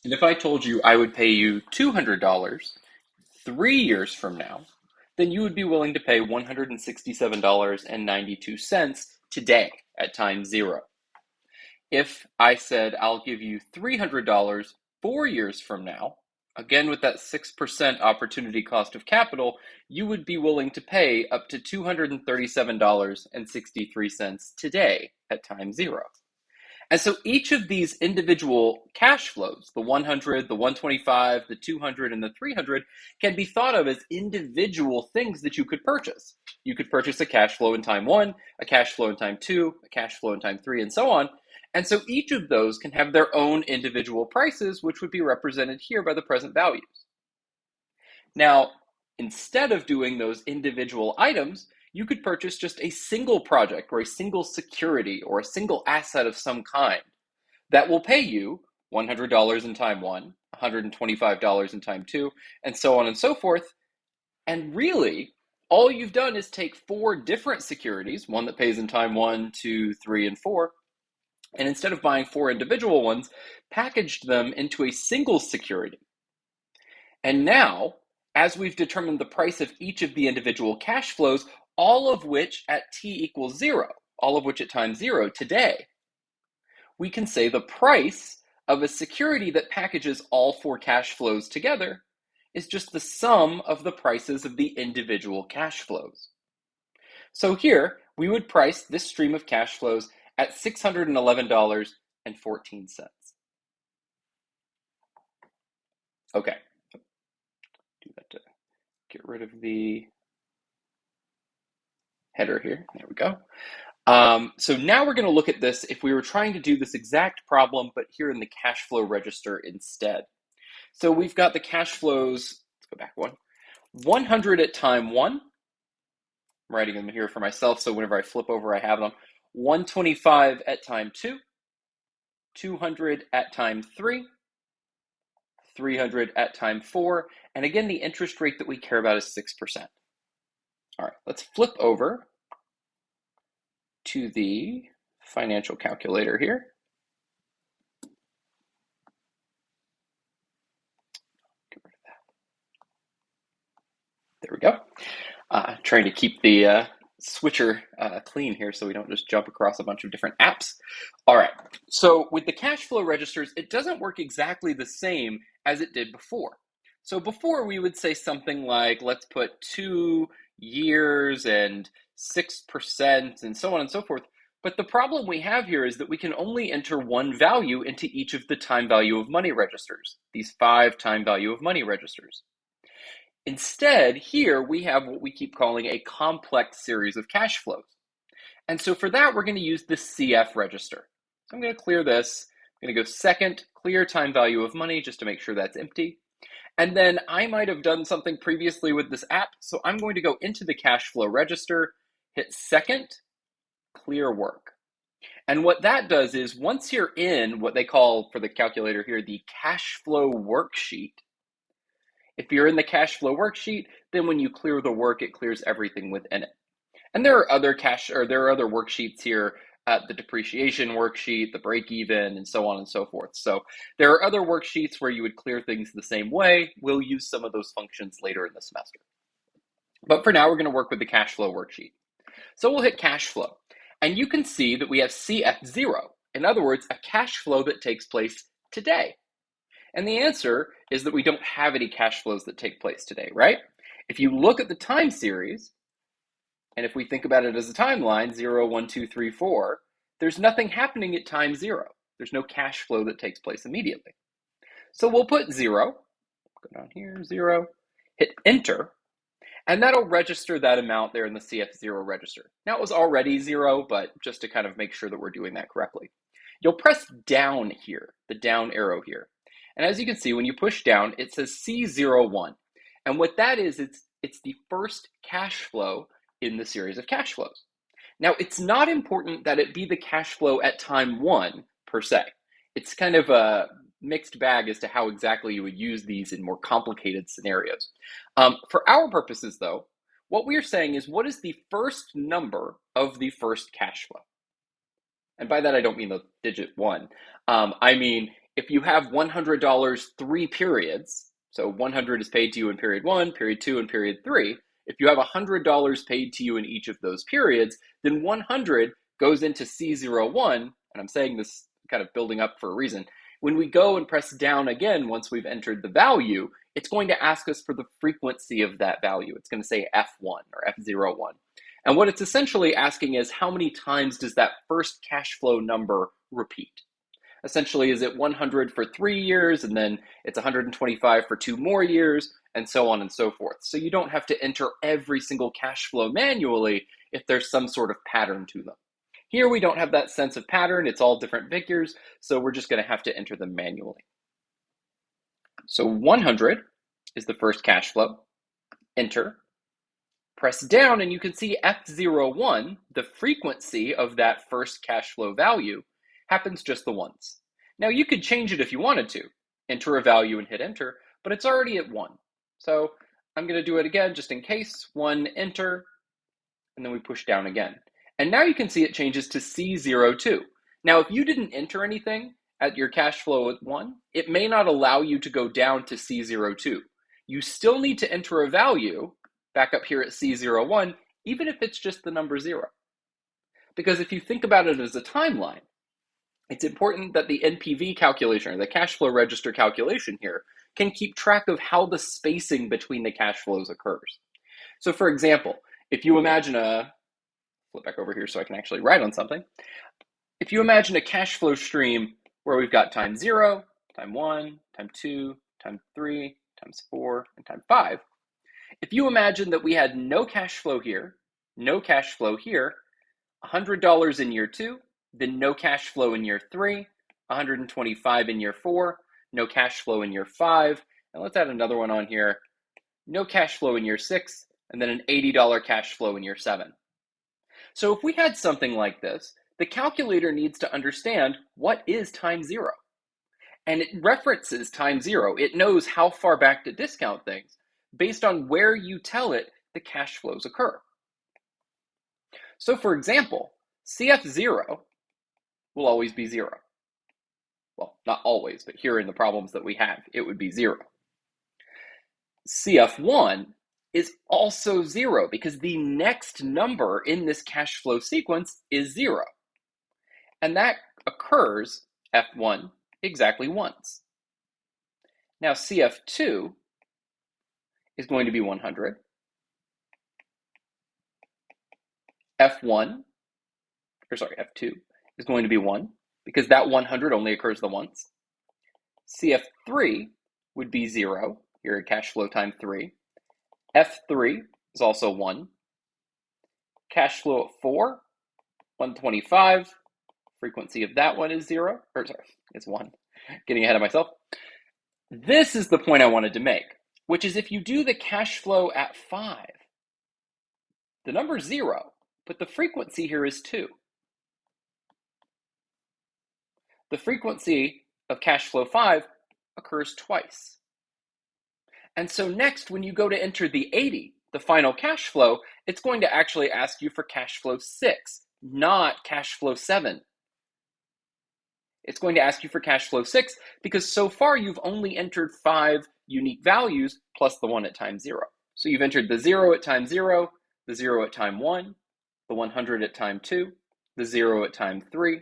And if I told you I would pay you $200 3 years from now, then you would be willing to pay $167.92 today at time zero. If I said I'll give you $300 4 years from now, again with that 6% opportunity cost of capital, you would be willing to pay up to $237.63 today at time zero. And so each of these individual cash flows, the 100, the 125, the 200, and the 300, can be thought of as individual things that you could purchase. You could purchase a cash flow in time one, a cash flow in time two, a cash flow in time three, and so on. And so each of those can have their own individual prices, which would be represented here by the present values. Now, instead of doing those individual items, you could purchase just a single project or a single security or a single asset of some kind that will pay you $100 in time one, $125 in time two, and so on and so forth. And really, all you've done is take four different securities, one that pays in time one, two, three, and four, and instead of buying four individual ones, packaged them into a single security. And now, as we've determined the price of each of the individual cash flows, all of which at t equals zero, all of which at time zero today, we can say the price of a security that packages all four cash flows together is just the sum of the prices of the individual cash flows. So here, we would price this stream of cash flows at $611.14. Okay, do that to get rid of the header here. There we go. So now we're going to look at this if we were trying to do this exact problem, but here in the cash flow register instead. So we've got the cash flows, let's go back one, 100 at time one. I'm writing them here for myself, so whenever I flip over, I have them. 125 at time two, 200 at time three, 300 at time four, and again, the interest rate that we care about is 6%. All right, let's flip over to the financial calculator here. Get rid of that. There we go. Trying to keep the switcher clean here so we don't just jump across a bunch of different apps. All right, so with the cash flow registers, it doesn't work exactly the same as it did before. So before we would say something like, let's put 2 years and 6% and so on and so forth. But the problem we have here is that we can only enter one value into each of the time value of money registers, these 5 time value of money registers. Instead, here we have what we keep calling a complex series of cash flows. And so for that, we're going to use the CF register. So I'm going to clear this. I'm going to go second, clear time value of money just to make sure that's empty. And then I might have done something previously with this app, so I'm going to go into the cash flow register, hit second, clear work. And what that does is once you're in what they call for the calculator here, the cash flow worksheet, if you're in the cash flow worksheet, then when you clear the work, it clears everything within it. And there are other worksheets here, the depreciation worksheet, the break even, and so on and so forth. So there are other worksheets where you would clear things the same way. We'll use some of those functions later in the semester. But for now, we're going to work with the cash flow worksheet. So we'll hit cash flow. And you can see that we have CF0. In other words, a cash flow that takes place today. And the answer is that we don't have any cash flows that take place today, right? If you look at the time series, and if we think about it as a timeline, 0, 1, 2, 3, 4, there's nothing happening at time 0. There's no cash flow that takes place immediately. So we'll put 0, go down here, 0, hit enter, and that'll register that amount there in the CF0 register. Now it was already 0, but just to kind of make sure that we're doing that correctly. You'll press down here, the down arrow here. And as you can see, when you push down, it says C01. And what that is, it's the first cash flow in the series of cash flows. Now, it's not important that it be the cash flow at time 1 per se. It's kind of a mixed bag as to how exactly you would use these in more complicated scenarios. For our purposes, though, what we're saying is what is the first number of the first cash flow? And by that, I don't mean the digit 1. I mean, if you have $100 3 periods, so 100 is paid to you in period 1, period 2, and period 3, if you have $100 paid to you in each of those periods, then 100 goes into C01, and I'm saying this kind of building up for a reason. When we go and press down again, once we've entered the value, it's going to ask us for the frequency of that value. It's going to say F1 or F01. And what it's essentially asking is how many times does that first cash flow number repeat? Essentially, is it 100 for 3 years, and then it's 125 for 2 more years, and so on and so forth. So you don't have to enter every single cash flow manually if there's some sort of pattern to them. Here we don't have that sense of pattern, it's all different figures, so we're just going to have to enter them manually. So 100 is the first cash flow, enter, press down, and you can see F01, the frequency of that first cash flow value, happens just the once. Now you could change it if you wanted to, enter a value and hit enter, but it's already at 1. So I'm going to do it again just in case, 1, enter, and then we push down again. And now you can see it changes to C02. Now if you didn't enter anything at your cash flow at 1, it may not allow you to go down to C02. You still need to enter a value back up here at C01, even if it's just the number 0. Because if you think about it as a timeline, it's important that the NPV calculation, or the cash flow register calculation here, can keep track of how the spacing between the cash flows occurs. So for example, if you imagine flip back over here so I can actually write on something. If you imagine a cash flow stream where we've got time 0, time 1, time 2, time 3, times 4, and time 5, if you imagine that we had no cash flow here, no cash flow here, $100 in year 2, then no cash flow in year 3, 125 in year 4, no cash flow in year 5, and let's add another one on here, no cash flow in year 6, and then an $80 cash flow in year 7. So if we had something like this, the calculator needs to understand what is time 0. And it references time 0. It knows how far back to discount things based on where you tell it the cash flows occur. So for example, CF0 will always be 0. Well, not always, but here in the problems that we have, it would be 0. CF1 is also 0 because the next number in this cash flow sequence is 0. And that occurs, F1, exactly once. Now CF2 is going to be 100. F2 is going to be 1 because that 100 only occurs the once. CF3 would be 0, here at cash flow time 3. F3 is also 1. Cash flow at 4, 125. Frequency of that one is 0, it's 1. Getting ahead of myself. This is the point I wanted to make, which is if you do the cash flow at 5, the number is 0, but the frequency here is 2. The frequency of cash flow 5 occurs twice. And so next, when you go to enter the 80, the final cash flow, it's going to actually ask you for cash flow 6, not cash flow 7. It's going to ask you for cash flow 6 because so far you've only entered 5 unique values plus the one at time 0. So you've entered the 0 at time 0, the 0 at time 1, the 100 at time 2, the 0 at time 3,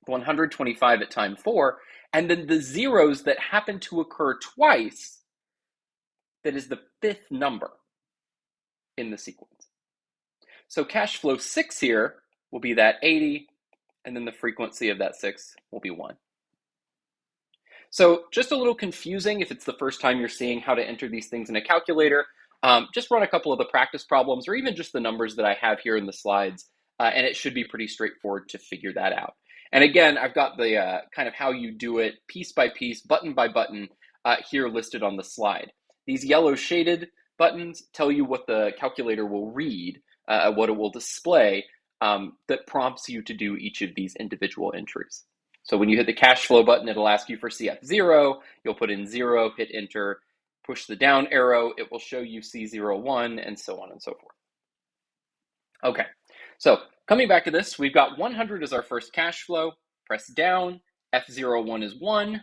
the 125 at time 4, and then the zeros that happen to occur twice, that is the 5th number in the sequence. So cash flow 6 here will be that 80, and then the frequency of that 6 will be 1. So just a little confusing if it's the first time you're seeing how to enter these things in a calculator. Just run a couple of the practice problems or even just the numbers that I have here in the slides, and it should be pretty straightforward to figure that out. And again, I've got the kind of how you do it piece by piece, button by button here listed on the slide. These yellow shaded buttons tell you what the calculator will read, what it will display, that prompts you to do each of these individual entries. So when you hit the cash flow button, it'll ask you for CF0, you'll put in 0, hit enter, push the down arrow, it will show you C01, and so on and so forth. Okay, so coming back to this, we've got 100 as our first cash flow, press down, F01 is 1,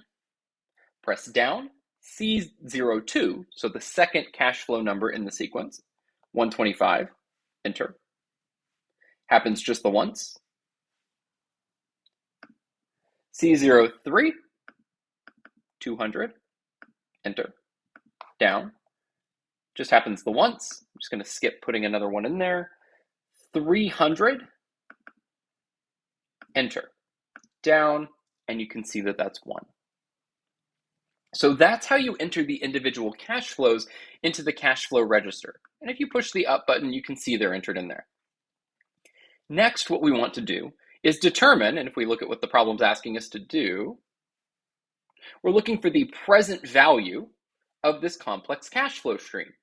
press down, C02, so the second cash flow number in the sequence, 125, enter. Happens just the once. C03, 200, enter. Down, just happens the once. I'm just going to skip putting another one in there. 300, enter. Down, and you can see that that's 1. So that's how you enter the individual cash flows into the cash flow register. And if you push the up button, you can see they're entered in there. Next, what we want to do is determine, and if we look at what the problem's asking us to do, we're looking for the present value of this complex cash flow stream.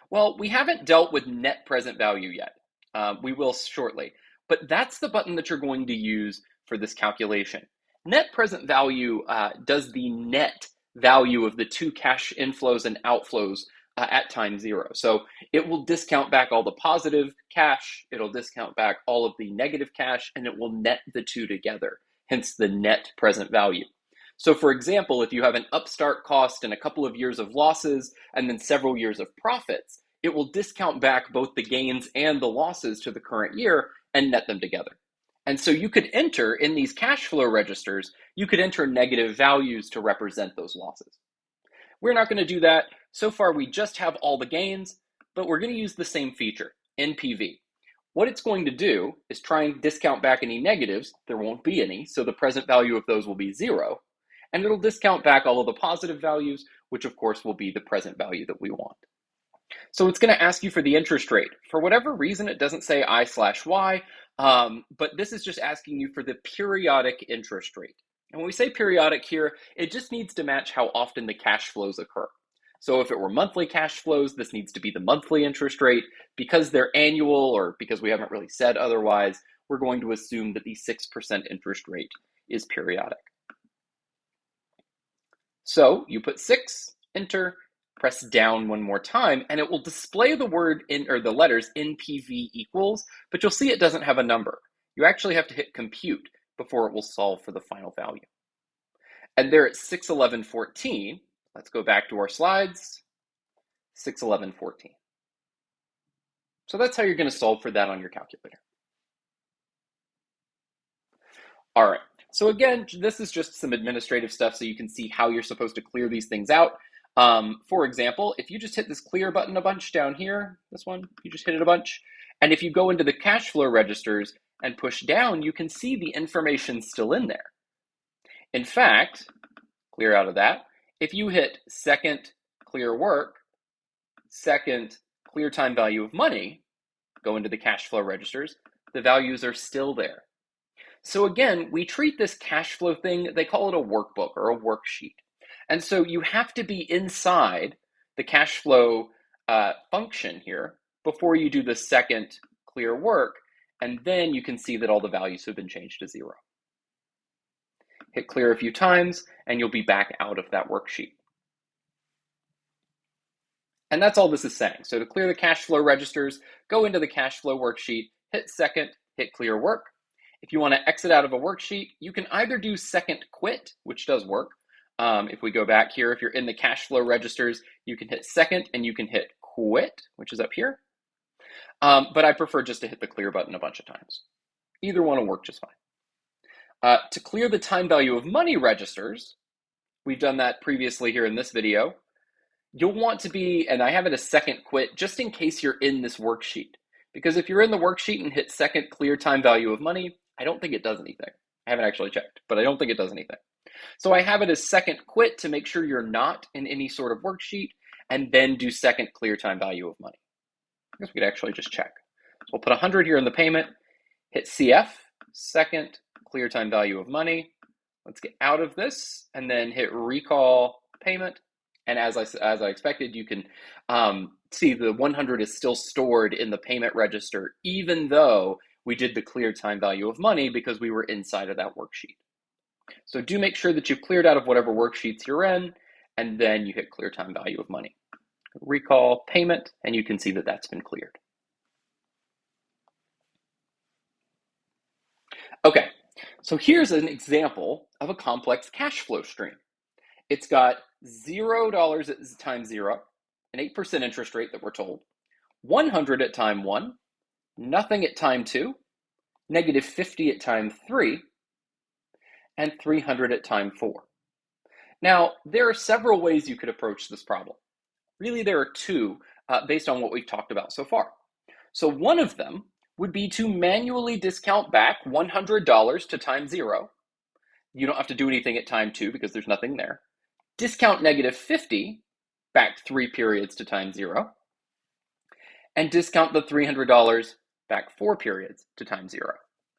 Well, we haven't dealt with net present value yet. We will shortly, but that's the button that you're going to use for this calculation. Net present value does the net value of the two cash inflows and outflows at time 0. So it will discount back all the positive cash, it'll discount back all of the negative cash, and it will net the two together, hence the net present value. So for example, if you have an upstart cost and a couple of years of losses and then several years of profits, it will discount back both the gains and the losses to the current year and net them together. And so you could enter in these cash flow registers, you could enter negative values to represent those losses. We're not going to do that. So far, we just have all the gains, but we're going to use the same feature, NPV. What it's going to do is try and discount back any negatives. There won't be any, so the present value of those will be 0. And it'll discount back all of the positive values, which of course will be the present value that we want. So it's going to ask you for the interest rate. For whatever reason, it doesn't say I/Y, but this is just asking you for the periodic interest rate. And when we say periodic here, it just needs to match how often the cash flows occur. So if it were monthly cash flows, this needs to be the monthly interest rate. Because they're annual, or because we haven't really said otherwise, we're going to assume that the 6% interest rate is periodic. So you put 6, enter, press down one more time, and it will display the word or the letters NPV equals, but you'll see it doesn't have a number. You actually have to hit compute before it will solve for the final value. And there at 611.14, let's go back to our slides, 611.14. So that's how you're going to solve for that on your calculator. All right, so again, this is just some administrative stuff so you can see how you're supposed to clear these things out. For example, if you just hit this clear button a bunch down here, this one, you just hit it a bunch, and if you go into the cash flow registers and push down, you can see the information still in there. In fact, clear out of that, if you hit second clear work, second clear time value of money, go into the cash flow registers, the values are still there. So again, we treat this cash flow thing, they call it a workbook or a worksheet. And so you have to be inside the cash flow function here before you do the second clear work, and then you can see that all the values have been changed to 0. Hit clear a few times, and you'll be back out of that worksheet. And that's all this is saying. So to clear the cash flow registers, go into the cash flow worksheet, hit second, hit clear work. If you want to exit out of a worksheet, you can either do second quit, which does work. If we go back here, if you're in the cash flow registers, you can hit second and you can hit quit, which is up here. But I prefer just to hit the clear button a bunch of times. Either one will work just fine. To clear the time value of money registers, we've done that previously here in this video. You'll want to be, and I have it as second quit, just in case you're in this worksheet. Because if you're in the worksheet and hit second clear time value of money, I don't think it does anything. I haven't actually checked, but I don't think it does anything. So I have it as second quit to make sure you're not in any sort of worksheet, and then do second clear time value of money. I guess we could actually just check. So we'll put 100 here in the payment, hit CF, second clear time value of money. Let's get out of this and then hit recall payment. And as I expected, you can see the 100 is still stored in the payment register, even though we did the clear time value of money because we were inside of that worksheet. So do make sure that you've cleared out of whatever worksheets you're in, and then you hit clear time value of money. Recall payment, and you can see that that's been cleared. Okay, So here's an example of a complex cash flow stream. It's got $0 at time 0, an 8% interest rate that we're told, 100 at time 1, nothing at time 2, negative 50 at time 3, and 300 at time 4. Now, there are several ways you could approach this problem. Really, there are two based on what we've talked about so far. So one of them would be to manually discount back $100 to time 0. You don't have to do anything at time 2 because there's nothing there. Discount negative 50 back 3 periods to time 0. And discount the $300 back 4 periods to time 0.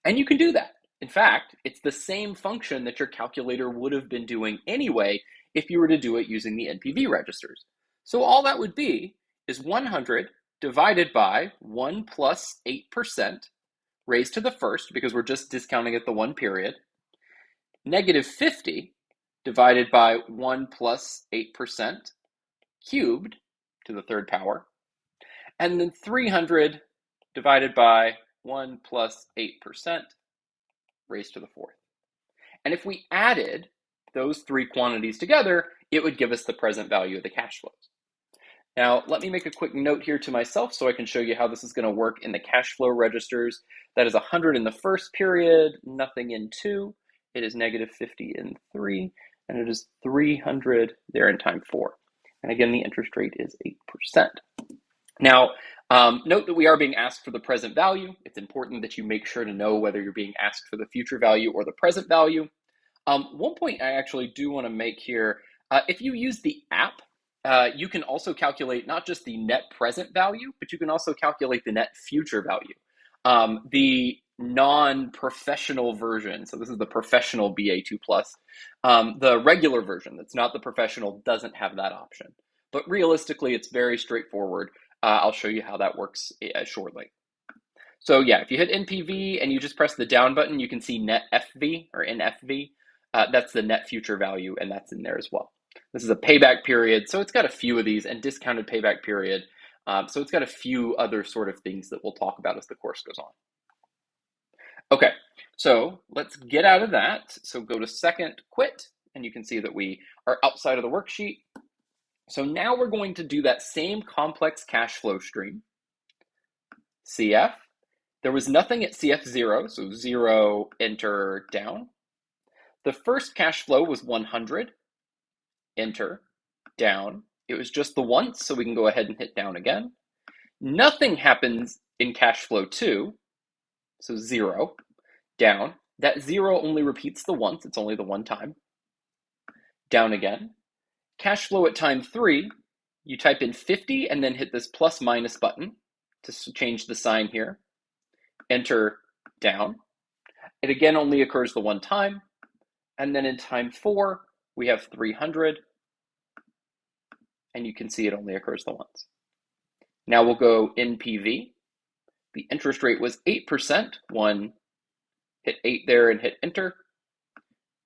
And you can do that. In fact, it's the same function that your calculator would have been doing anyway if you were to do it using the NPV registers. So all that would be is 100 divided by 1 plus 8% raised to the first, because we're just discounting at the 1 period, negative 50 divided by 1 plus 8% cubed to the third power, and then 300 divided by 1 plus 8% raised to the fourth. And if we added those three quantities together, it would give us the present value of the cash flows. Now, let me make a quick note here to myself so I can show you how this is going to work in the cash flow registers. That is 100 in the first period, nothing in 2. It is negative 50 in 3, and it is 300 there in time 4. And again, the interest rate is 8%. Now, note that we are being asked for the present value. It's important that you make sure to know whether you're being asked for the future value or the present value. One point I actually do want to make here, if you use the app, you can also calculate not just the net present value, but you can also calculate the net future value. The non-professional version, so this is the professional BA2+, the regular version that's not the professional doesn't have that option. But realistically, it's very straightforward. I'll show you how that works shortly. So yeah, if you hit NPV and you just press the down button, you can see net FV or NFV. That's the net future value, and that's in there as well. This is a payback period, so it's got a few of these, and discounted payback period. So it's got a few other sort of things that we'll talk about as the course goes on. Okay, so let's get out of that. So go to second, quit, and you can see that we are outside of the worksheet. So now we're going to do that same complex cash flow stream, CF. There was nothing at CF0, so 0, enter, down. The first cash flow was 100, enter, down. It was just the once, so we can go ahead and hit down again. Nothing happens in cash flow 2, so 0, down. That 0 only repeats the once, it's only the one time. Down again. Cash flow at time 3, you type in 50 and then hit this plus minus button to change the sign here. Enter, down. It again only occurs the one time. And then in time 4, we have 300. And you can see it only occurs the once. Now we'll go NPV. The interest rate was 8%. 1, hit 8 there and hit enter.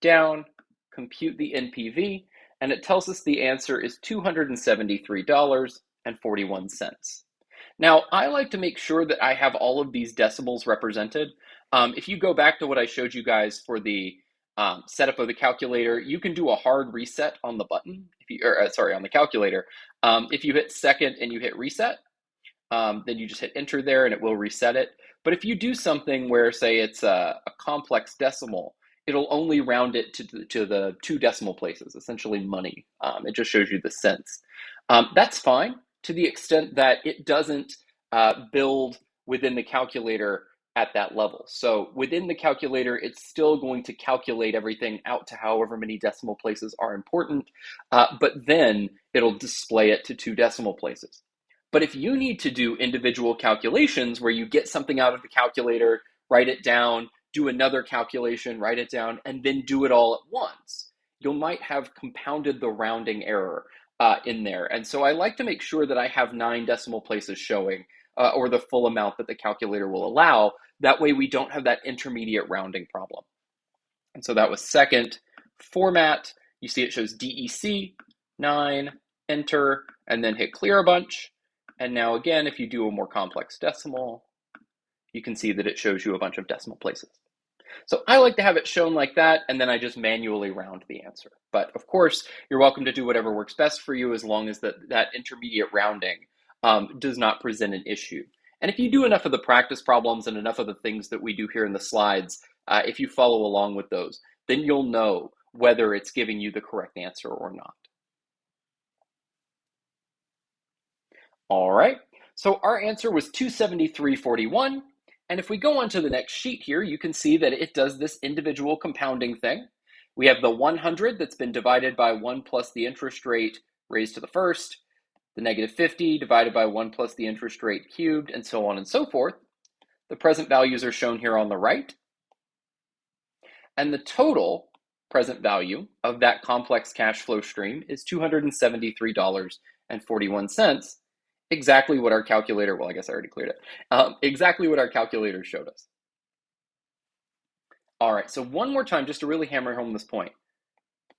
Down, compute the NPV. And it tells us the answer is $273.41. Now, I like to make sure that I have all of these decimals represented. If you go back to what I showed you guys for the setup of the calculator, you can do a hard reset on the button, on the calculator. If you hit second and you hit reset, then you just hit enter there and it will reset it. But if you do something where, say, it's a complex decimal, it'll only round it to the 2 decimal places, essentially money. It just shows you the cents. That's fine to the extent that it doesn't build within the calculator at that level. So within the calculator, it's still going to calculate everything out to however many decimal places are important, but then it'll display it to 2 decimal places. But if you need to do individual calculations where you get something out of the calculator, write it down, do another calculation, write it down, and then do it all at once, you might have compounded the rounding error in there. And so I like to make sure that I have 9 decimal places showing, or the full amount that the calculator will allow. That way we don't have that intermediate rounding problem. And so that was second. Format, you see it shows DEC, 9, enter, and then hit clear a bunch. And now again, if you do a more complex decimal, you can see that it shows you a bunch of decimal places. So I like to have it shown like that, and then I just manually round the answer. But of course, you're welcome to do whatever works best for you as long as that intermediate rounding does not present an issue. And if you do enough of the practice problems and enough of the things that we do here in the slides, if you follow along with those, then you'll know whether it's giving you the correct answer or not. All right, so our answer was 273.41. And if we go on to the next sheet here, you can see that it does this individual compounding thing. We have the 100 that's been divided by 1 plus the interest rate raised to the first, the negative 50 divided by 1 plus the interest rate cubed, and so on and so forth. The present values are shown here on the right. And the total present value of that complex cash flow stream is $273.41. Exactly what our calculator, well, I guess I already cleared it, exactly what our calculator showed us. All right, so one more time, just to really hammer home this point.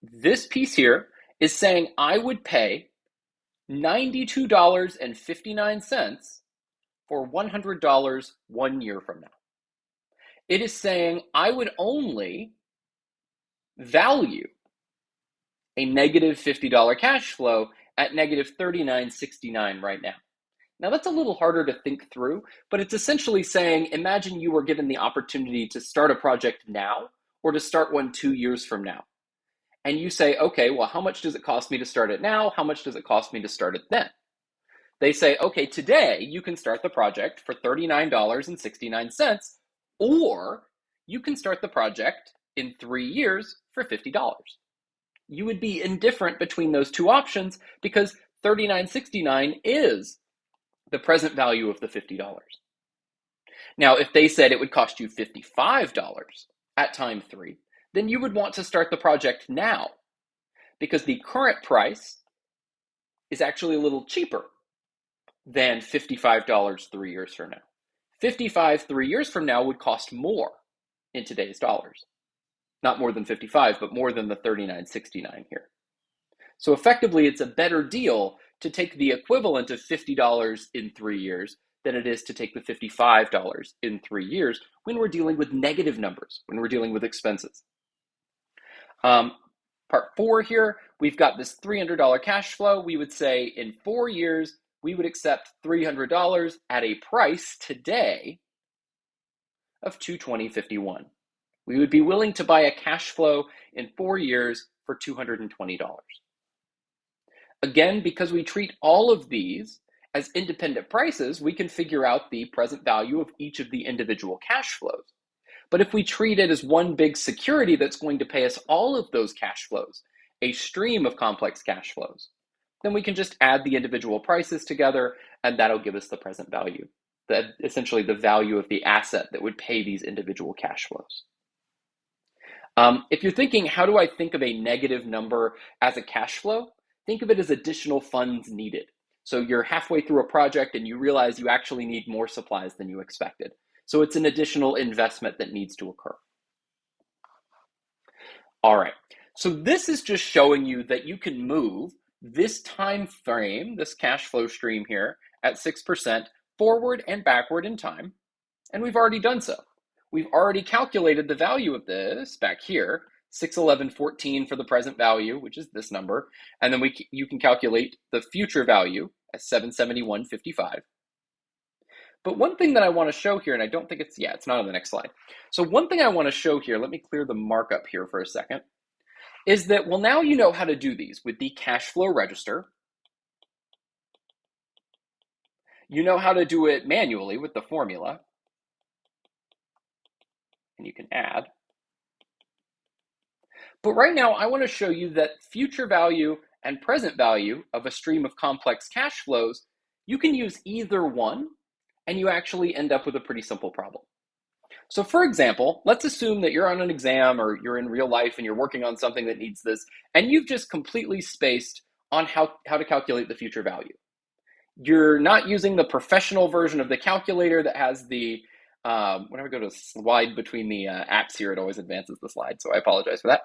This piece here is saying I would pay $92.59 for $100 1 year from now. It is saying I would only value a negative $50 cash flow at negative $39.69 right now. Now that's a little harder to think through, but it's essentially saying, imagine you were given the opportunity to start a project now or to start one 2 years from now. And you say, okay, well, how much does it cost me to start it now? How much does it cost me to start it then? They say, okay, today you can start the project for $39.69, or you can start the project in 3 years for $50. You would be indifferent between those two options because $39.69 is the present value of the $50. Now, if they said it would cost you $55 at time 3, then you would want to start the project now because the current price is actually a little cheaper than $55 3 years from now. 55 3 years from now would cost more in today's dollars. Not more than 55, but more than the $39.69 here. So effectively, it's a better deal to take the equivalent of $50 in 3 years than it is to take the $55 in 3 years when we're dealing with negative numbers, when we're dealing with expenses. Part 4 here, we've got this $300 cash flow. We would say in 4 years, we would accept $300 at a price today of $220.51. We would be willing to buy a cash flow in 4 years for $220. Again, because we treat all of these as independent prices, we can figure out the present value of each of the individual cash flows. But if we treat it as one big security that's going to pay us all of those cash flows, a stream of complex cash flows, then we can just add the individual prices together and that'll give us the present value, essentially the value of the asset that would pay these individual cash flows. If you're thinking, how do I think of a negative number as a cash flow? Think of it as additional funds needed. So you're halfway through a project and you realize you actually need more supplies than you expected. So it's an additional investment that needs to occur. All right, so this is just showing you that you can move this time frame, this cash flow stream here at 6% forward and backward in time, and we've already done so. We've already calculated the value of this back here, 611.14 for the present value, which is this number, and then you can calculate the future value as 771.55. But one thing that I want to show here, and I don't think it's not on the next slide. So one thing I want to show here, let me clear the markup here for a second, is that, well, now you know how to do these with the cash flow register. You know how to do it manually with the formula. And you can add. But right now, I want to show you that future value and present value of a stream of complex cash flows, you can use either one, and you actually end up with a pretty simple problem. So for example, let's assume that you're on an exam or you're in real life and you're working on something that needs this, and you've just completely spaced on how to calculate the future value. You're not using the professional version of the calculator that has the, whenever I go to slide between the apps here, it always advances the slide, so I apologize for that.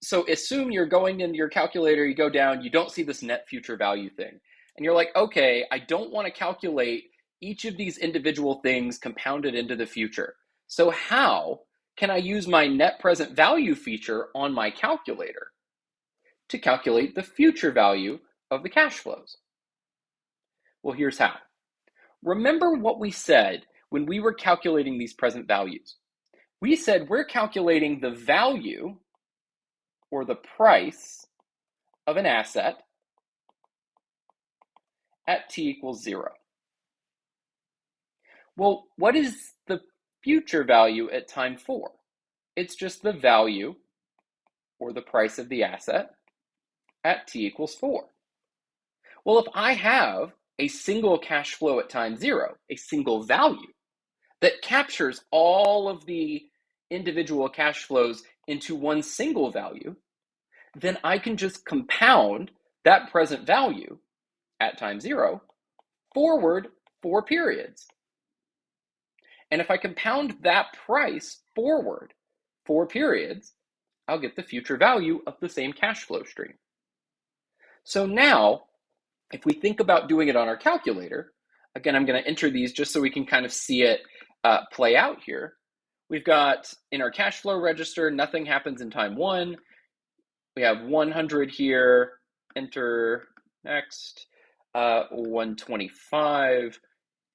So assume you're going into your calculator, you go down, you don't see this net future value thing. And you're like, okay, I don't want to calculate each of these individual things compounded into the future. So how can I use my net present value feature on my calculator to calculate the future value of the cash flows? Well, here's how. Remember what we said when we were calculating these present values. We said we're calculating the value or the price of an asset at t equals 0. Well, what is the future value at time 4? It's just the value or the price of the asset at t equals 4. Well, if I have a single cash flow at time 0, a single value that captures all of the individual cash flows into one single value, then I can just compound that present value at time 0 forward 4 periods. And if I compound that price forward 4 periods, I'll get the future value of the same cash flow stream. So now, if we think about doing it on our calculator, again, I'm going to enter these just so we can kind of see it play out here. We've got in our cash flow register, nothing happens in time 1. We have 100 here, enter next, 125,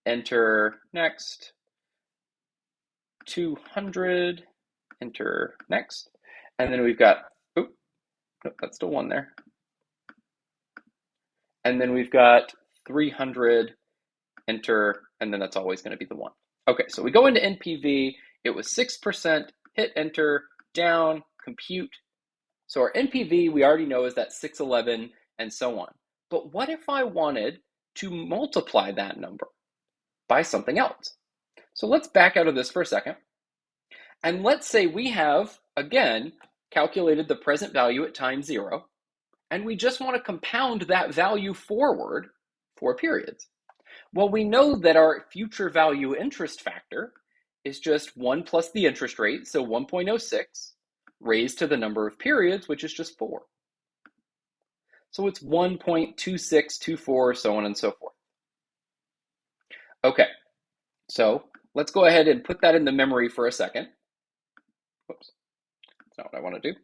enter next, 200, enter next, and then we've got, nope, that's still 1 there. And then we've got 300, enter, and then that's always going to be the 1. Okay, so we go into NPV, it was 6%, hit enter, down, compute. So our NPV we already know is that 611 and so on. But what if I wanted to multiply that number by something else? So let's back out of this for a second. And let's say we have, again, calculated the present value at time 0, and we just want to compound that value forward 4 periods. Well, we know that our future value interest factor is just 1 plus the interest rate, so 1.06, raised to the number of periods, which is just 4. So it's 1.2624, so on and so forth. Okay, so let's go ahead and put that in the memory for a second. Whoops, that's not what I want to do.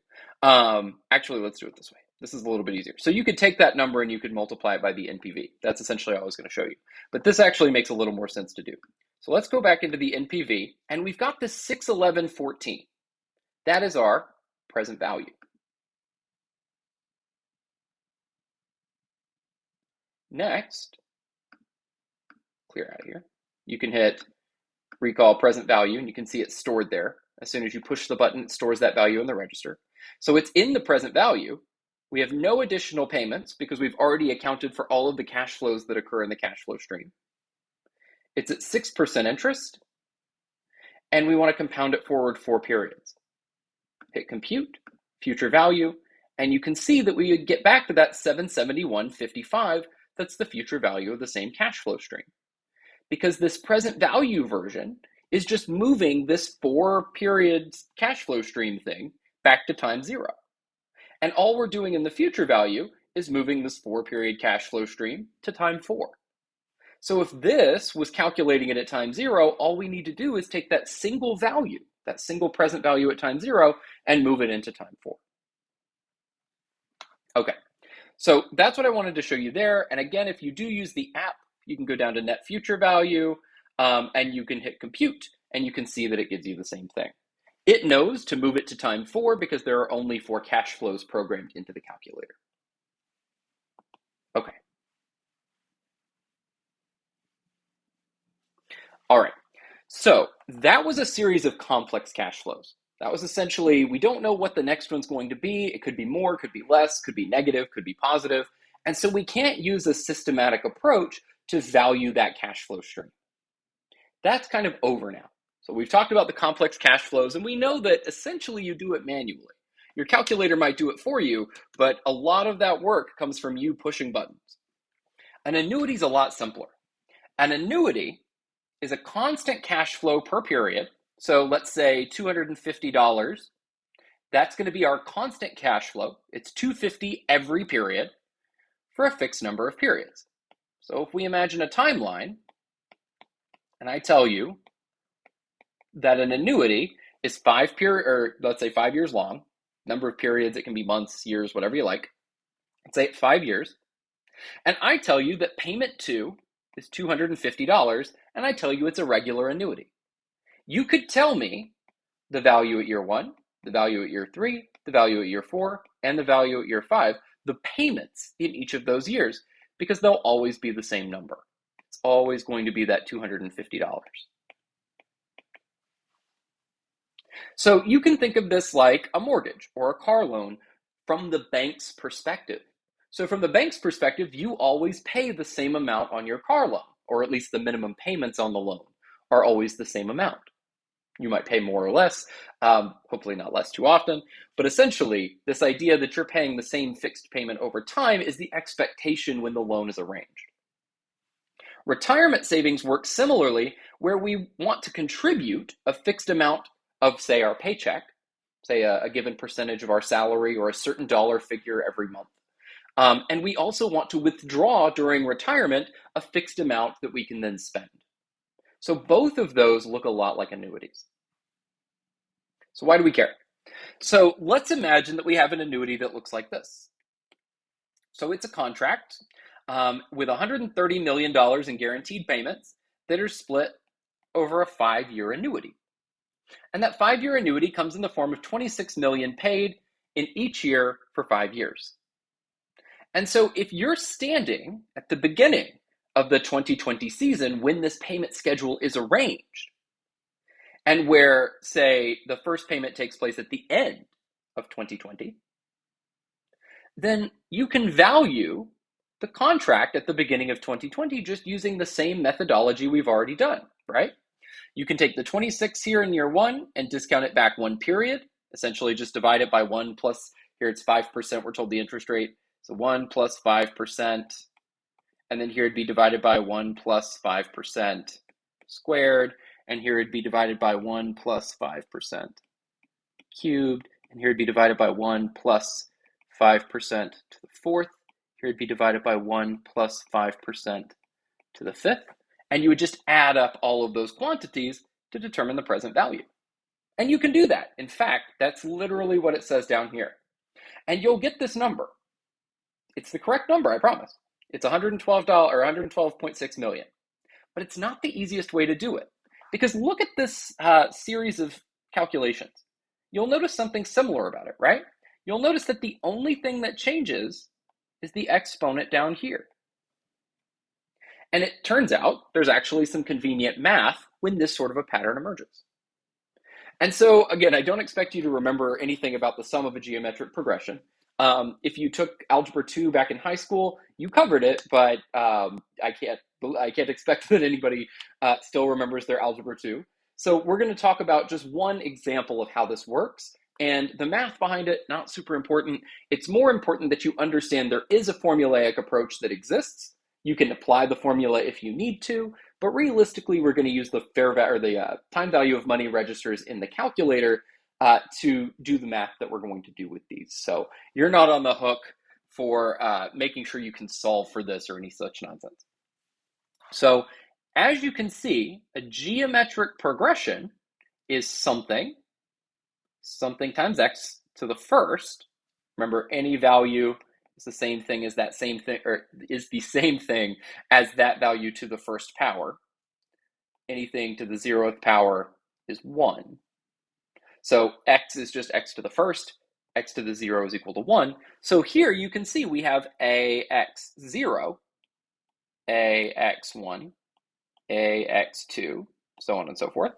Actually, let's do it this way. This is a little bit easier. So you could take that number and you could multiply it by the NPV. That's essentially all I was going to show you. But this actually makes a little more sense to do. So let's go back into the NPV, and we've got this 611.14. That is our present value. Next, clear out of here. You can hit recall present value, and you can see it's stored there. As soon as you push the button, it stores that value in the register. So it's in the present value. We have no additional payments because we've already accounted for all of the cash flows that occur in the cash flow stream. It's at 6% interest, and we want to compound it forward 4 periods. Hit compute, future value, and you can see that we would get back to that 771.55. That's the future value of the same cash flow stream. Because this present value version is just moving this 4 periods cash flow stream thing back to time 0. And all we're doing in the future value is moving this 4 period cash flow stream to time 4. So if this was calculating it at time 0, all we need to do is take that single value, that single present value at time 0, and move it into time 4. Okay, so that's what I wanted to show you there. And again, if you do use the app, you can go down to net future value, and you can hit compute, and you can see that it gives you the same thing. It knows to move it to time 4 because there are only 4 cash flows programmed into the calculator. Okay. All right, so that was a series of complex cash flows. That was essentially, we don't know what the next one's going to be. It could be more, could be less, could be negative, could be positive. And so we can't use a systematic approach to value that cash flow stream. That's kind of over now. So we've talked about the complex cash flows, and we know that essentially you do it manually. Your calculator might do it for you, but a lot of that work comes from you pushing buttons. An annuity is a lot simpler. An annuity is a constant cash flow per period. So let's say $250. That's going to be our constant cash flow. It's $250 every period for a fixed number of periods. So if we imagine a timeline, and I tell you that an annuity is let's say 5 years long. Number of periods, it can be months, years, whatever you like. Let's say 5 years. And I tell you that payment 2 is $250, and I tell you it's a regular annuity. You could tell me the value at year 1, the value at year 3, the value at year 4, and the value at year 5, the payments in each of those years, because they'll always be the same number. It's always going to be that $250. So you can think of this like a mortgage or a car loan from the bank's perspective. So from the bank's perspective, you always pay the same amount on your car loan, or at least the minimum payments on the loan are always the same amount. You might pay more or less, hopefully not less too often, but essentially this idea that you're paying the same fixed payment over time is the expectation when the loan is arranged. Retirement savings work similarly, where we want to contribute a fixed amount of, say, our paycheck, say a given percentage of our salary or a certain dollar figure every month. And we also want to withdraw during retirement a fixed amount that we can then spend. So both of those look a lot like annuities. So why do we care? So let's imagine that we have an annuity that looks like this. So it's a contract with $130 million in guaranteed payments that are split over a 5-year annuity. And that 5-year annuity comes in the form of $26 million paid in each year for 5 years. And so if you're standing at the beginning of the 2020 season when this payment schedule is arranged, and where, say, the first payment takes place at the end of 2020, then you can value the contract at the beginning of 2020 just using the same methodology we've already done, right? You can take the 26 here in year 1 and discount it back 1 period, essentially just divide it by 1 plus, here it's 5%, we're told the interest rate, so 1 plus 5%, and then here it'd be divided by 1 plus 5% squared, and here it'd be divided by 1 plus 5% cubed, and here it'd be divided by 1 plus 5% to the 4th, here it'd be divided by 1 plus 5% to the 5th, and you would just add up all of those quantities to determine the present value. And you can do that. In fact, that's literally what it says down here. And you'll get this number. It's the correct number, I promise. It's $112 or $112.6 million. But it's not the easiest way to do it. Because look at this series of calculations. You'll notice something similar about it, right? You'll notice that the only thing that changes is the exponent down here. And it turns out there's actually some convenient math when this sort of a pattern emerges. And so, again, I don't expect you to remember anything about the sum of a geometric progression. If you took Algebra 2 back in high school, you covered it, but I can't expect that anybody still remembers their Algebra 2. So we're going to talk about just one example of how this works. And the math behind it, not super important. It's more important that you understand there is a formulaic approach that exists. You can apply the formula if you need to, but realistically, we're going to use the time value of money registers in the calculator to do the math that we're going to do with these. So you're not on the hook for making sure you can solve for this or any such nonsense. So as you can see, a geometric progression is something times x to the first. Remember, any value is the same thing as that same thing, or is the same thing as that value to the first power. Anything to the 0th power is 1. So x is just x to the first, x to the 0 is equal to 1. So here you can see we have ax0, ax1, ax2, so on and so forth.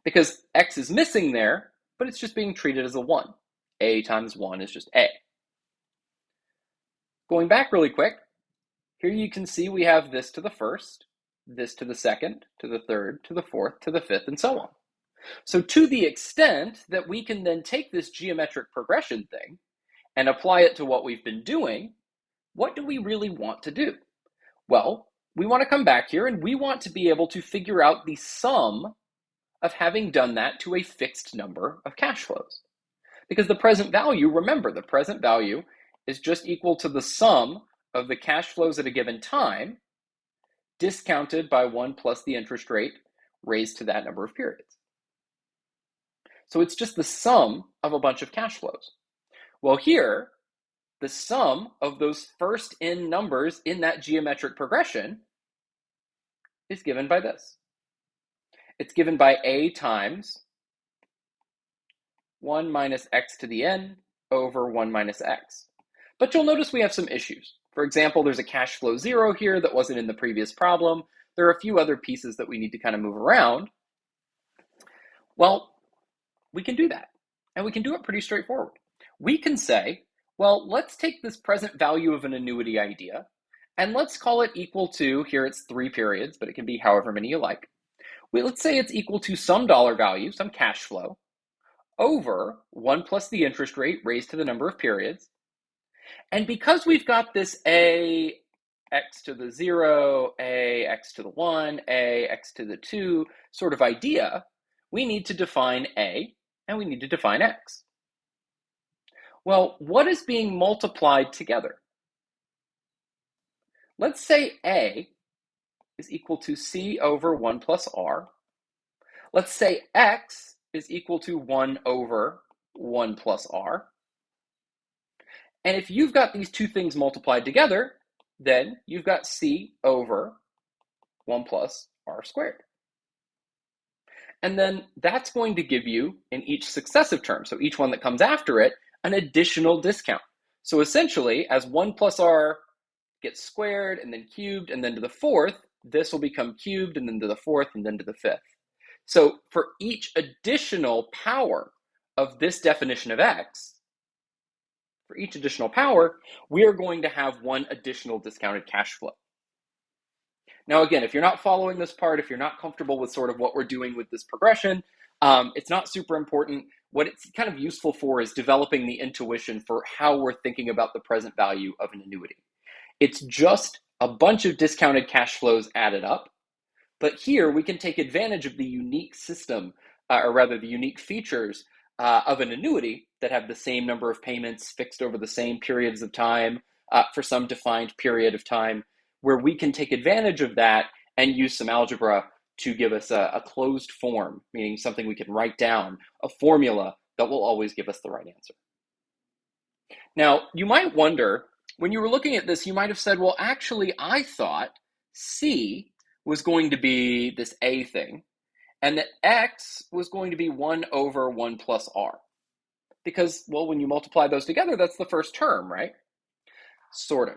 Because x is missing there, but it's just being treated as a 1. A times 1 is just a. Going back really quick, here you can see we have this to the first, this to the second, to the third, to the fourth, to the fifth, and so on. So to the extent that we can then take this geometric progression thing and apply it to what we've been doing, what do we really want to do? Well, we want to come back here and we want to be able to figure out the sum of having done that to a fixed number of cash flows. Because the present value, remember, the present value is just equal to the sum of the cash flows at a given time, discounted by 1 plus the interest rate raised to that number of periods. So it's just the sum of a bunch of cash flows. Well, here, the sum of those first n numbers in that geometric progression is given by this. It's given by a times 1 minus x to the n over 1 minus x. But you'll notice we have some issues. For example, there's a cash flow 0 here that wasn't in the previous problem. There are a few other pieces that we need to kind of move around. Well, we can do that, and we can do it pretty straightforward. We can say, well, let's take this present value of an annuity idea, and let's call it equal to, here it's 3 periods, but it can be however many you like. Let's say it's equal to some dollar value, some cash flow, over 1 plus the interest rate raised to the number of periods. And because we've got this a x to the 0, a x to the 1, a x to the 2 sort of idea, we need to define a, and we need to define x. Well, what is being multiplied together? Let's say a is equal to c over 1 plus r. Let's say x is equal to 1 over 1 plus r. And if you've got these two things multiplied together, then you've got c over 1 plus r squared. And then that's going to give you, in each successive term, so each one that comes after it, an additional discount. So essentially, as 1 plus r gets squared and then cubed and then to the fourth, this will become cubed and then to the fourth and then to the fifth. So for each additional power of this definition of x, for each additional power, we are going to have one additional discounted cash flow. Now, again, if you're not following this part, if you're not comfortable with sort of what we're doing with this progression, it's not super important. What it's kind of useful for is developing the intuition for how we're thinking about the present value of an annuity. It's just a bunch of discounted cash flows added up. But here we can take advantage of the unique system, or rather the unique features of an annuity that have the same number of payments fixed over the same periods of time for some defined period of time, where we can take advantage of that and use some algebra to give us a closed form, meaning something we can write down, a formula that will always give us the right answer. Now, you might wonder, when you were looking at this, you might have said, well, actually, I thought C was going to be this A thing, and that X was going to be 1 over 1 plus R. Because, well, when you multiply those together, that's the first term, right? Sort of.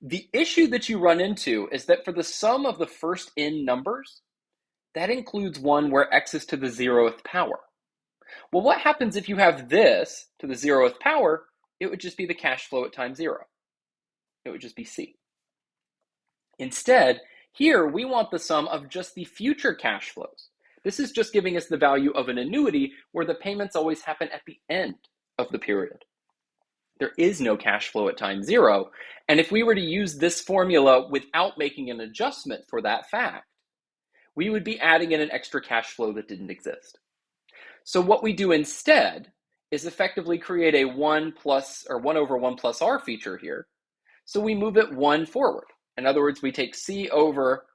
The issue that you run into is that for the sum of the first n numbers, that includes one where x is to the 0th power. Well, what happens if you have this to the 0th power? It would just be the cash flow at time 0. It would just be C. Instead, here we want the sum of just the future cash flows. This is just giving us the value of an annuity where the payments always happen at the end of the period. There is no cash flow at time 0, and if we were to use this formula without making an adjustment for that fact, we would be adding in an extra cash flow that didn't exist. So what we do instead is effectively create a 1 over 1 plus r feature here. So we move it 1 forward. In other words, we take c over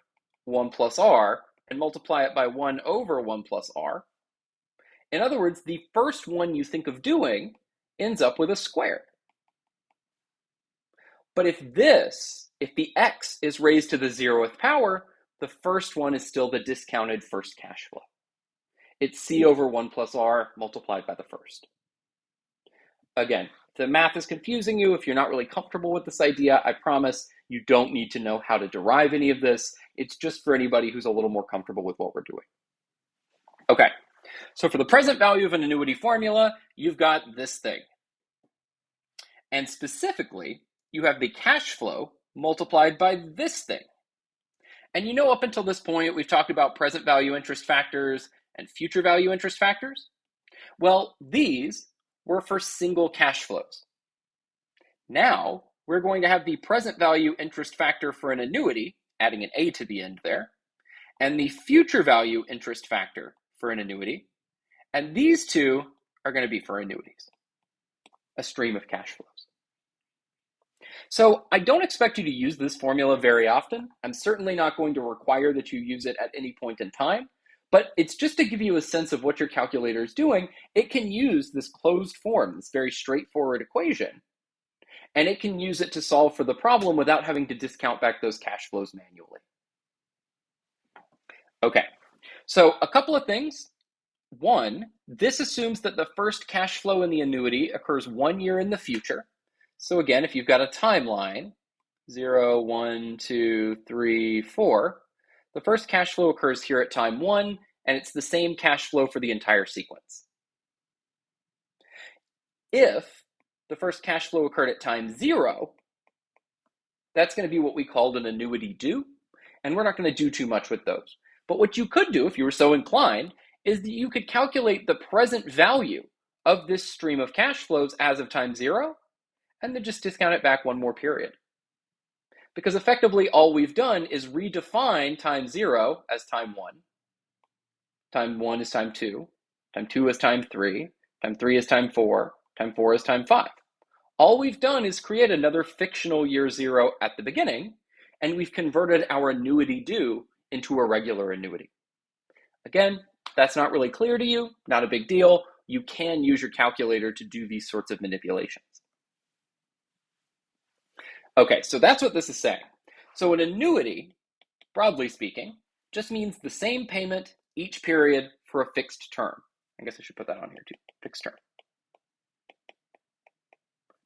1 plus r and multiply it by 1 over 1 plus r. In other words, the first one you think of doing ends up with a square. But if the x is raised to the 0th power, the first one is still the discounted first cash flow. It's c over 1 plus r multiplied by the first. Again, if the math is confusing you, if you're not really comfortable with this idea, I promise you don't need to know how to derive any of this. It's just for anybody who's a little more comfortable with what we're doing. Okay, so for the present value of an annuity formula, you've got this thing. And specifically, you have the cash flow multiplied by this thing. And you know, up until this point, we've talked about present value interest factors and future value interest factors. Well, these were for single cash flows. Now, we're going to have the present value interest factor for an annuity, adding an A to the end there, and the future value interest factor for an annuity. And these two are going to be for annuities, a stream of cash flows. So I don't expect you to use this formula very often. I'm certainly not going to require that you use it at any point in time, But it's just to give you a sense of what your calculator is doing. It can use this closed form, this very straightforward equation, and it can use it to solve for the problem without having to discount back those cash flows manually. Okay, so a couple of things. One, this assumes that the first cash flow in the annuity occurs 1 year in the future. So again, if you've got a timeline, 0, 1, 2, 3, 4, the first cash flow occurs here at time 1, and it's the same cash flow for the entire sequence. If the first cash flow occurred at time 0, that's going to be what we called an annuity due, and we're not going to do too much with those. But what you could do, if you were so inclined, is that you could calculate the present value of this stream of cash flows as of time 0, and then just discount it back one more period. Because effectively all we've done is redefine time 0 as time 1. Time 1 is time 2. Time 2 is time 3. Time 3 is time 4. Time 4 is time 5. All we've done is create another fictional year 0 at the beginning, and we've converted our annuity due into a regular annuity. Again, that's not really clear to you, not a big deal. You can use your calculator to do these sorts of manipulations. Okay, so that's what this is saying. So an annuity, broadly speaking, just means the same payment each period for a fixed term. I guess I should put that on here too, fixed term.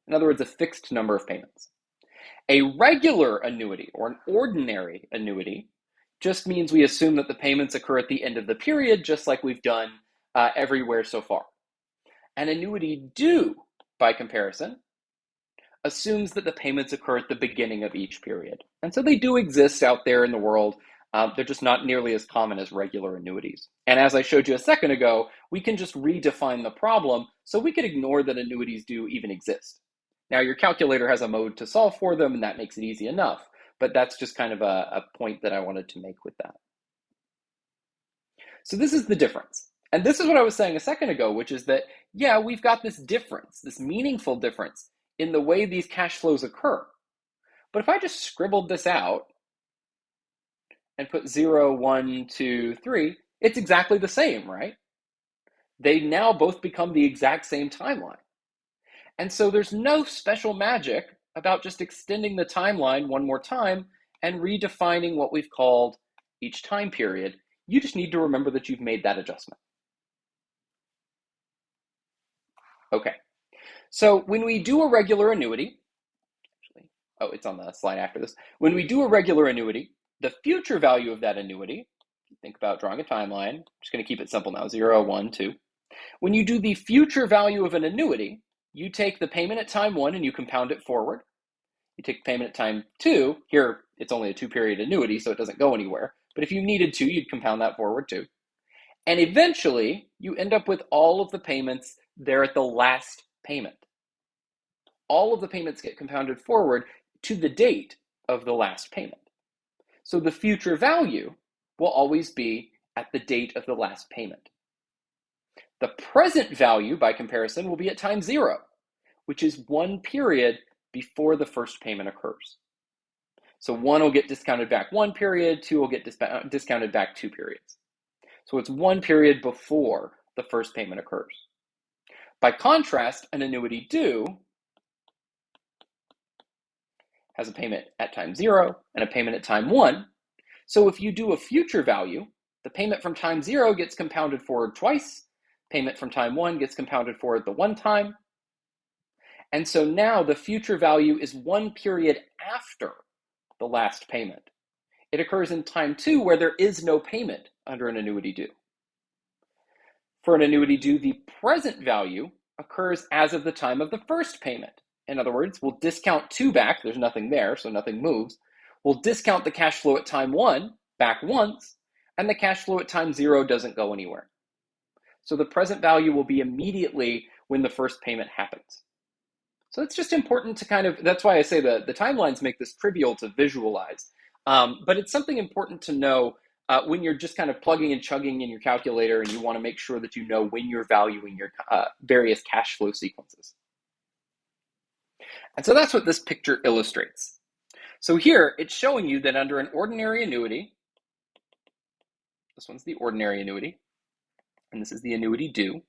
In other words, a fixed number of payments. A regular annuity, or an ordinary annuity, just means we assume that the payments occur at the end of the period, just like we've done everywhere so far. An annuity due, by comparison, assumes that the payments occur at the beginning of each period. And so they do exist out there in the world. They're just not nearly as common as regular annuities. And as I showed you a second ago, we can just redefine the problem so we could ignore that annuities do even exist. Now, your calculator has a mode to solve for them, and that makes it easy enough. But that's just kind of a point that I wanted to make with that. So this is the difference. And this is what I was saying a second ago, which is that, yeah, we've got this difference, this meaningful difference in the way these cash flows occur. But if I just scribbled this out and put 0, 1, 2, 3, it's exactly the same, right? They now both become the exact same timeline. And so there's no special magic about just extending the timeline one more time and redefining what we've called each time period. You just need to remember that you've made that adjustment. Okay, so when we do a regular annuity, it's on the slide after this. When we do a regular annuity, the future value of that annuity, think about drawing a timeline, I'm just going to keep it simple now, 0, 1, 2. When you do the future value of an annuity, you take the payment at time 1 and you compound it forward. You take the payment at time 2. Here, it's only a 2-period annuity, so it doesn't go anywhere. But if you needed to, you'd compound that forward too. And eventually, you end up with all of the payments there at the last payment. All of the payments get compounded forward to the date of the last payment. So the future value will always be at the date of the last payment. The present value, by comparison, will be at time 0, which is 1 period before the first payment occurs. So 1 will get discounted back 1 period, 2 will get discounted back 2 periods. So it's 1 period before the first payment occurs. By contrast, an annuity due has a payment at time 0 and a payment at time 1. So if you do a future value, the payment from time 0 gets compounded forward twice, payment from time 1 gets compounded forward the one time. And so now the future value is 1 period after the last payment. It occurs in time 2 where there is no payment under an annuity due. For an annuity due, the present value occurs as of the time of the first payment. In other words, we'll discount 2 back, there's nothing there, so nothing moves. We'll discount the cash flow at time 1 back once, and the cash flow at time 0 doesn't go anywhere. So the present value will be immediately when the first payment happens. So it's just important to that's why I say the timelines make this trivial to visualize. But it's something important to know when you're just kind of plugging and chugging in your calculator and you want to make sure that you know when you're valuing your various cash flow sequences. And so that's what this picture illustrates. So here it's showing you that under an ordinary annuity, This one's the ordinary annuity, and this is the annuity due.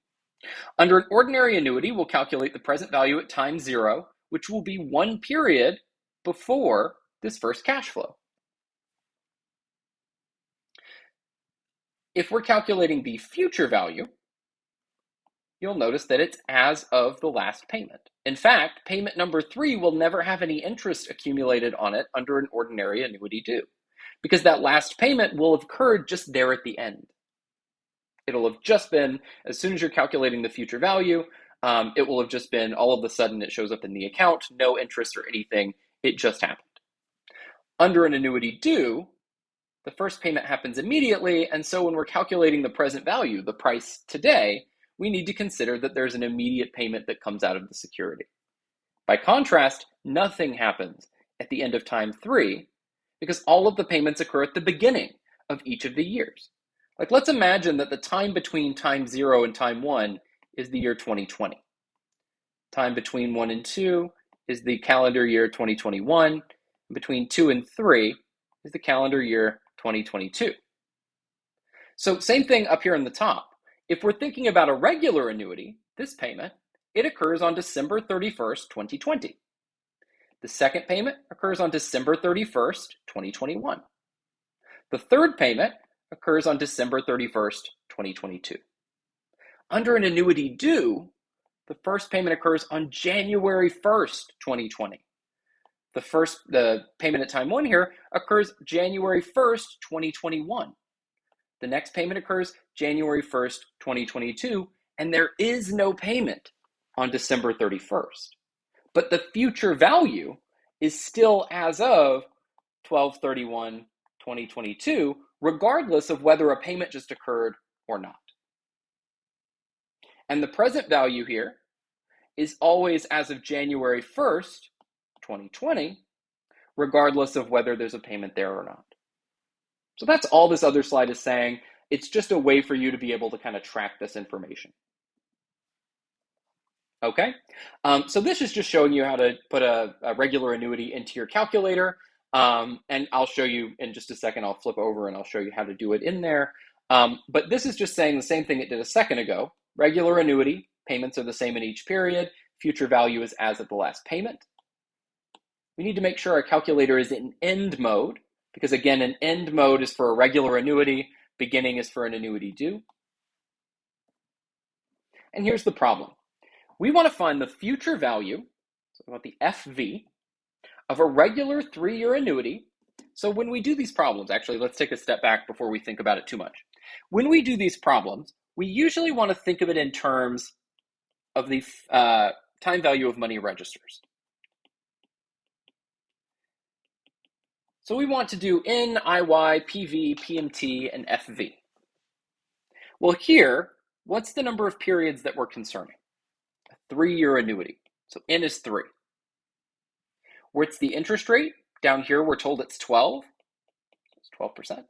Under an ordinary annuity, we'll calculate the present value at time 0, which will be one period before this first cash flow. If we're calculating the future value, you'll notice that it's as of the last payment. In fact, payment number 3 will never have any interest accumulated on it under an ordinary annuity due, because that last payment will have occurred just there at the end. It'll have just been, as soon as you're calculating the future value, it will have just been all of a sudden it shows up in the account, no interest or anything, it just happened. Under an annuity due, the first payment happens immediately, and so when we're calculating the present value, the price today, we need to consider that there's an immediate payment that comes out of the security. By contrast, nothing happens at the end of time 3 because all of the payments occur at the beginning of each of the years. Like, let's imagine that the time between time 0 and time 1 is the year 2020. Time between 1 and 2 is the calendar year 2021. And between 2 and 3 is the calendar year 2022. So same thing up here on the top. If we're thinking about a regular annuity, this payment, it occurs on December 31st, 2020. The second payment occurs on December 31st, 2021. The third payment occurs on December 31st, 2022. Under an annuity due, the first payment occurs on January 1st, 2020. The payment at time 1 here occurs January 1st, 2021. The next payment occurs January 1st, 2022, and there is no payment on December 31st. But the future value is still as of 12/31/2022, regardless of whether a payment just occurred or not. And the present value here is always as of January 1st, 2020, regardless of whether there's a payment there or not. So that's all this other slide is saying. It's just a way for you to be able to kind of track this information. Okay, so this is just showing you how to put a regular annuity into your calculator. And I'll show you in just a second. I'll flip over and I'll show you how to do it in there. But this is just saying the same thing it did a second ago. Regular annuity, payments are the same in each period. Future value is as of the last payment. We need to make sure our calculator is in end mode, because again, an end mode is for a regular annuity, beginning is for an annuity due. And here's the problem. We want to find the future value, so we want the FV, of a regular 3-year annuity. So when we do these problems, actually, let's take a step back before we think about it too much. When we do these problems, we usually want to think of it in terms of the time value of money registers. So we want to do N, IY, PV, PMT, and FV. Well, here, what's the number of periods that we're concerning? A 3-year annuity. So N is 3. What's the interest rate? Down here, we're told it's 12. It's 12%.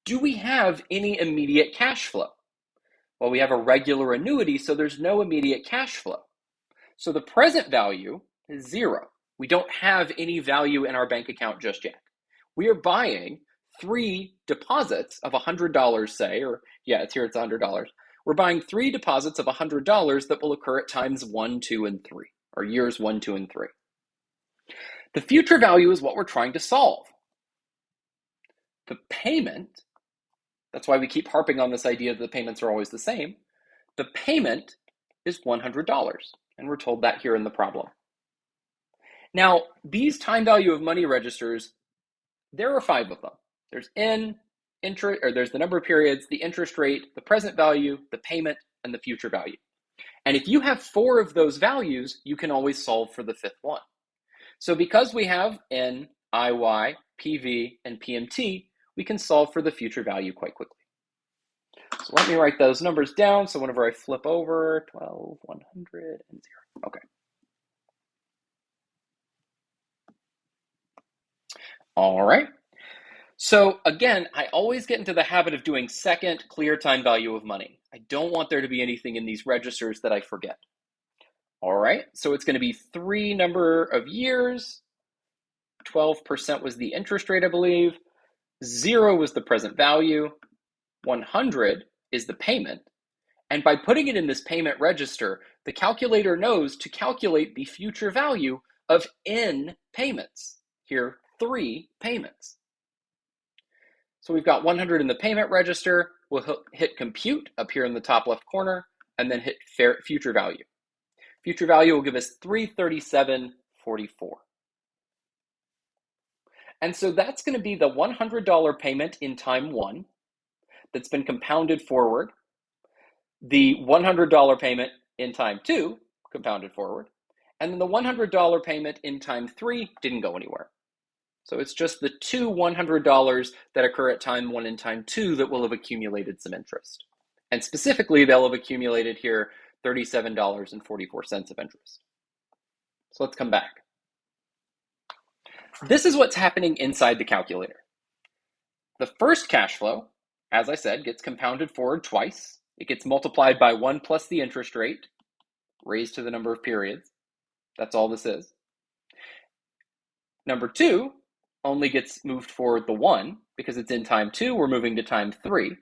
Do we have any immediate cash flow? Well, we have a regular annuity, so there's no immediate cash flow. So the present value is 0. We don't have any value in our bank account just yet. We are buying 3 deposits of $100, say, or yeah, it's here, it's $100. We're buying 3 deposits of $100 that will occur at times 1, 2, and 3, or years 1, 2, and 3. The future value is what we're trying to solve. The payment, that's why we keep harping on this idea that the payments are always the same. The payment is $100, and we're told that here in the problem. Now, these time value of money registers, there are 5 of them. There's there's the number of periods, the interest rate, the present value, the payment, and the future value. And if you have 4 of those values, you can always solve for the 5th one. So because we have N, IY, PV, and PMT, we can solve for the future value quite quickly. So let me write those numbers down. So whenever I flip over, 12, 100, and 0. Okay. All right. So again, I always get into the habit of doing second clear time value of money. I don't want there to be anything in these registers that I forget. All right, so it's going to be 3 number of years. 12% was the interest rate, I believe. 0 is the present value, 100 is the payment, and by putting it in this payment register, the calculator knows to calculate the future value of n payments. Here, 3 payments. So we've got 100 in the payment register. We'll hit compute up here in the top left corner, and then hit future value. Future value will give us 337.44. And so that's going to be the $100 payment in time 1 that's been compounded forward, the $100 payment in time 2 compounded forward, and then the $100 payment in time 3 didn't go anywhere. So it's just the two $100 that occur at time 1 and time 2 that will have accumulated some interest. And specifically, they'll have accumulated here $37.44 of interest. So let's come back. This is what's happening inside the calculator. The first cash flow, as I said, gets compounded forward twice. It gets multiplied by 1 plus the interest rate, raised to the number of periods. That's all this is. Number 2 only gets moved forward the 1 because it's in time 2. We're moving to time 3.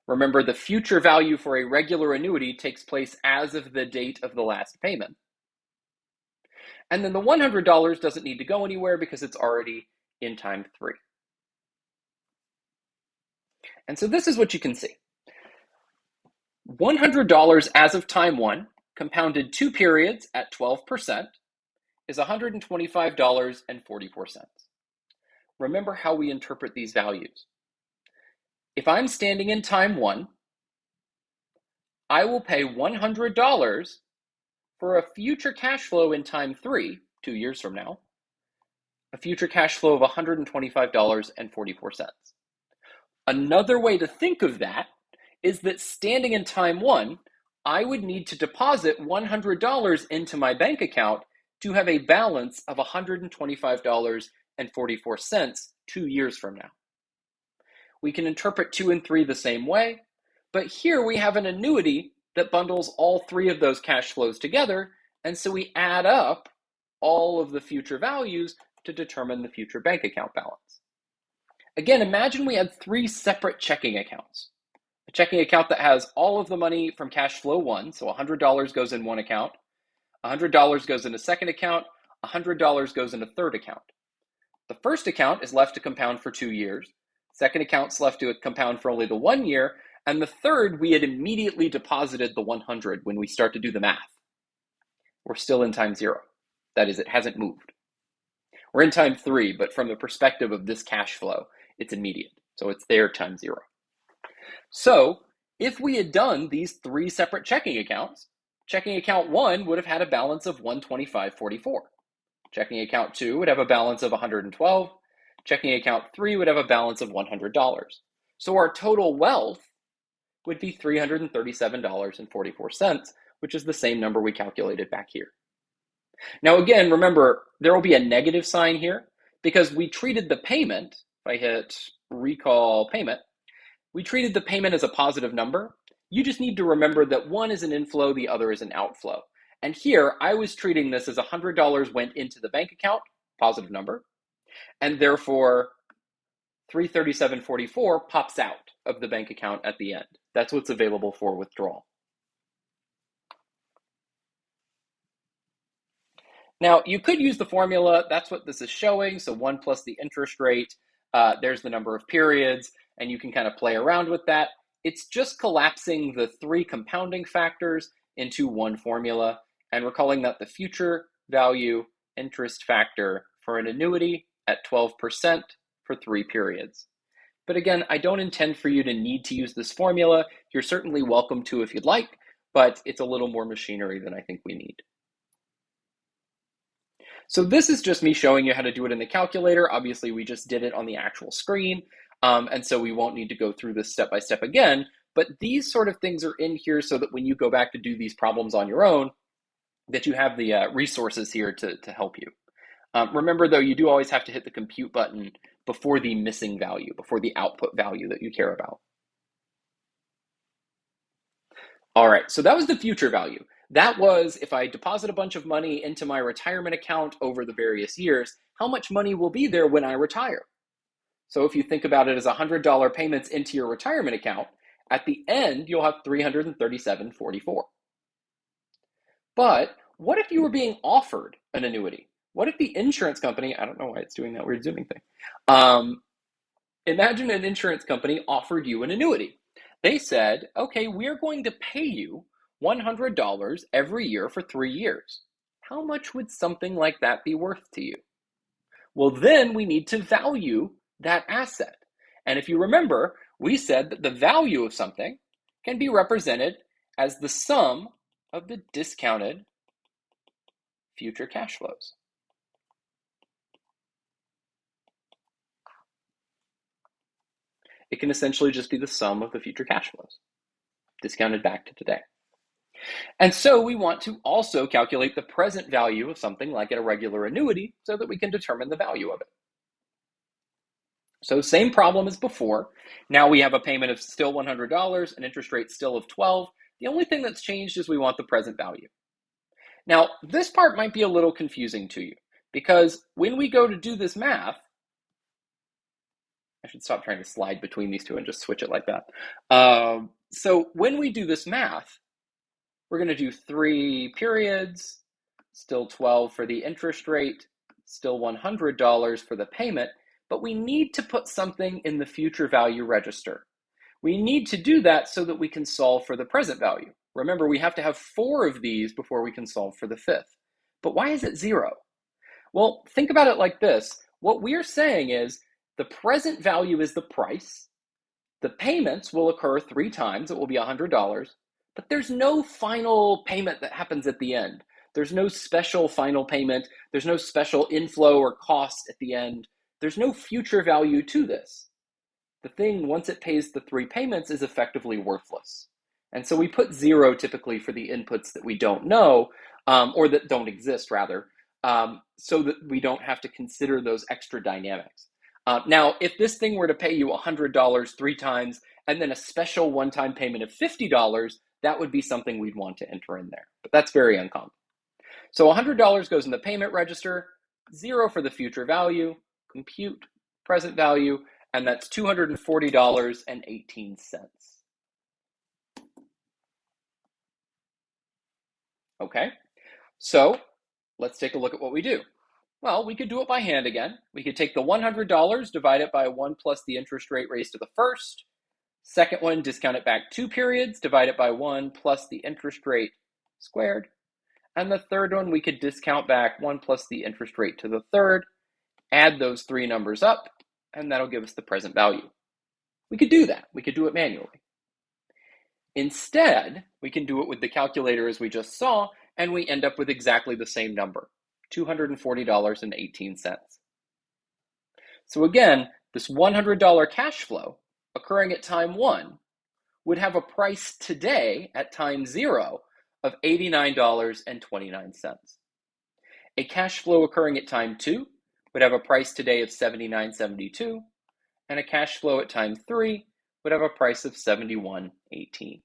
Remember, the future value for a regular annuity takes place as of the date of the last payment. And then the $100 doesn't need to go anywhere because it's already in time 3. And so this is what you can see. $100 as of time 1, compounded 2 periods at 12%, is $125.44. Remember how we interpret these values. If I'm standing in time 1, I will pay $100 for a future cash flow in time 3, 2 years from now, a future cash flow of $125.44. Another way to think of that is that standing in time 1, I would need to deposit $100 into my bank account to have a balance of $125.44 2 years from now. We can interpret 2 and 3 the same way, but here we have an annuity that bundles all 3 of those cash flows together, and so we add up all of the future values to determine the future bank account balance. Again, imagine we had 3 separate checking accounts. A checking account that has all of the money from cash flow 1, so $100 goes in one account, $100 goes in a second account, $100 goes in a third account. The first account is left to compound for 2 years, second account's left to compound for only the 1 year, and the third, we had immediately deposited the 100 when we start to do the math. We're still in time 0. That is, it hasn't moved. We're in time 3, but from the perspective of this cash flow, it's immediate. So it's there time 0. So if we had done these 3 separate checking accounts, checking account 1 would have had a balance of $125.44. Checking account 2 would have a balance of $112. Checking account 3 would have a balance of $100. So our total wealth would be $337.44, which is the same number we calculated back here. Now again, remember, there will be a negative sign here because we treated the payment, if I hit recall payment, we treated the payment as a positive number. You just need to remember that one is an inflow, the other is an outflow. And here, I was treating this as $100 went into the bank account, positive number, and therefore $337.44 pops out of the bank account at the end. That's what's available for withdrawal. Now, you could use the formula. That's what this is showing. So 1 plus the interest rate, there's the number of periods, and you can kind of play around with that. It's just collapsing the 3 compounding factors into one formula, and we're calling that the future value interest factor for an annuity at 12% for 3 periods. But again, I don't intend for you to need to use this formula. You're certainly welcome to if you'd like, but it's a little more machinery than I think we need. So this is just me showing you how to do it in the calculator. Obviously, we just did it on the actual screen, and so we won't need to go through this step by step again, but these sort of things are in here so that when you go back to do these problems on your own, that you have the resources here to help you. Remember though, you do always have to hit the compute button before the missing value, before the output value that you care about. All right, so that was the future value. That was if I deposit a bunch of money into my retirement account over the various years, how much money will be there when I retire? So if you think about it as $100 payments into your retirement account, at the end, you'll have $337.44. But what if you were being offered an annuity? What if the insurance company, I don't know why it's doing that weird zooming thing. Imagine an insurance company offered you an annuity. They said, okay, we're going to pay you $100 every year for 3 years. How much would something like that be worth to you? Well, then we need to value that asset. And if you remember, we said that the value of something can be represented as the sum of the discounted future cash flows. It can essentially just be the sum of the future cash flows, discounted back to today. And so we want to also calculate the present value of something like a regular annuity so that we can determine the value of it. So same problem as before. Now we have a payment of still $100, an interest rate still of 12. The only thing that's changed is we want the present value. Now, this part might be a little confusing to you because when we go to do this math, I should stop trying to slide between these two and just switch it like that. So when we do this math, we're going to do 3 periods, still 12 for the interest rate, still $100 for the payment, but we need to put something in the future value register. We need to do that so that we can solve for the present value. Remember, we have to have 4 of these before we can solve for the 5th. But why is it 0? Well, think about it like this. What we're saying is the present value is the price. The payments will occur 3 times. It will be $100. But there's no final payment that happens at the end. There's no special final payment. There's no special inflow or cost at the end. There's no future value to this. The thing, once it pays the 3 payments, is effectively worthless. And so we put 0 typically for the inputs that we don't know, or that don't exist rather, so that we don't have to consider those extra dynamics. Now, if this thing were to pay you $100 3 times, and then a special one-time payment of $50, that would be something we'd want to enter in there. But that's very uncommon. So $100 goes in the payment register, 0 for the future value, compute present value, and that's $240.18. Okay, so let's take a look at what we do. Well, we could do it by hand again. We could take the $100, divide it by 1 plus the interest rate raised to the first. Second one, discount it back 2 periods, divide it by 1 plus the interest rate squared. And the third one, we could discount back 1 plus the interest rate to the third, add those 3 numbers up, and that'll give us the present value. We could do that. We could do it manually. Instead, we can do it with the calculator as we just saw, and we end up with exactly the same number, $240.18. So again, this $100 cash flow occurring at time 1 would have a price today at time 0 of $89.29. A cash flow occurring at time 2 would have a price today of $79.72, and a cash flow at time 3 would have a price of $71.18.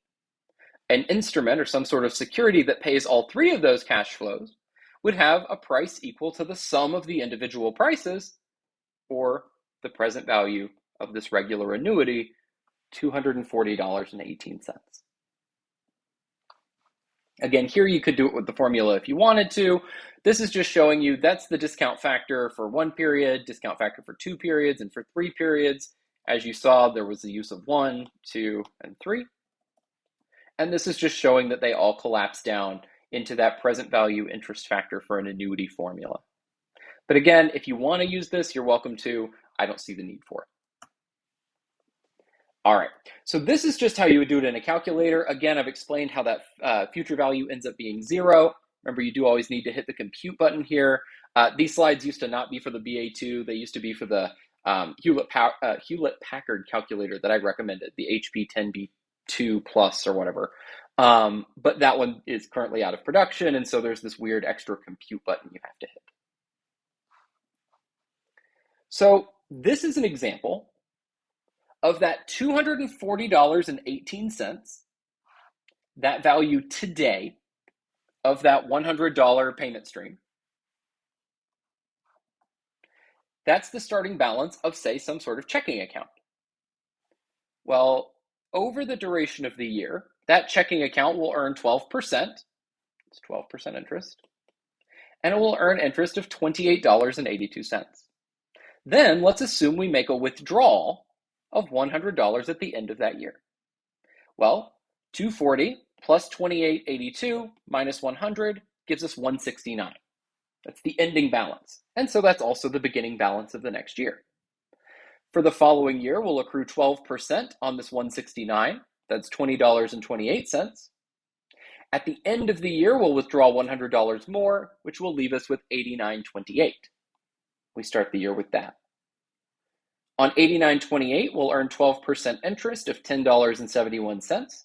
An instrument or some sort of security that pays all 3 of those cash flows would have a price equal to the sum of the individual prices, or the present value of this regular annuity, $240.18. Again, here you could do it with the formula if you wanted to. This is just showing you that's the discount factor for 1 period, discount factor for 2 periods, and for 3 periods. As you saw, there was the use of 1, 2, and 3. And this is just showing that they all collapse down into that present value interest factor for an annuity formula. But again, if you want to use this, you're welcome to. I don't see the need for it. All right, so this is just how you would do it in a calculator. Again, I've explained how that future value ends up being 0. Remember, you do always need to hit the compute button here. These slides used to not be for the BA2. They used to be for the Hewlett-Packard calculator that I recommended, the HP 10B2 Plus or whatever. But that one is currently out of production, and so there's this weird extra compute button you have to hit. So this is an example of that $240.18, that value today of that $100 payment stream. That's the starting balance of, say, some sort of checking account. Well, over the duration of the year, that checking account will earn 12%. It's 12% interest. And it will earn interest of $28.82. Then let's assume we make a withdrawal of $100 at the end of that year. Well, 240 plus 28.82 minus 100 gives us 169. That's the ending balance. And so that's also the beginning balance of the next year. For the following year, we'll accrue 12% on this 169. That's $20.28. At the end of the year, we'll withdraw $100 more, which will leave us with $89.28. We start the year with that. On $89.28, we'll earn 12% interest of $10.71.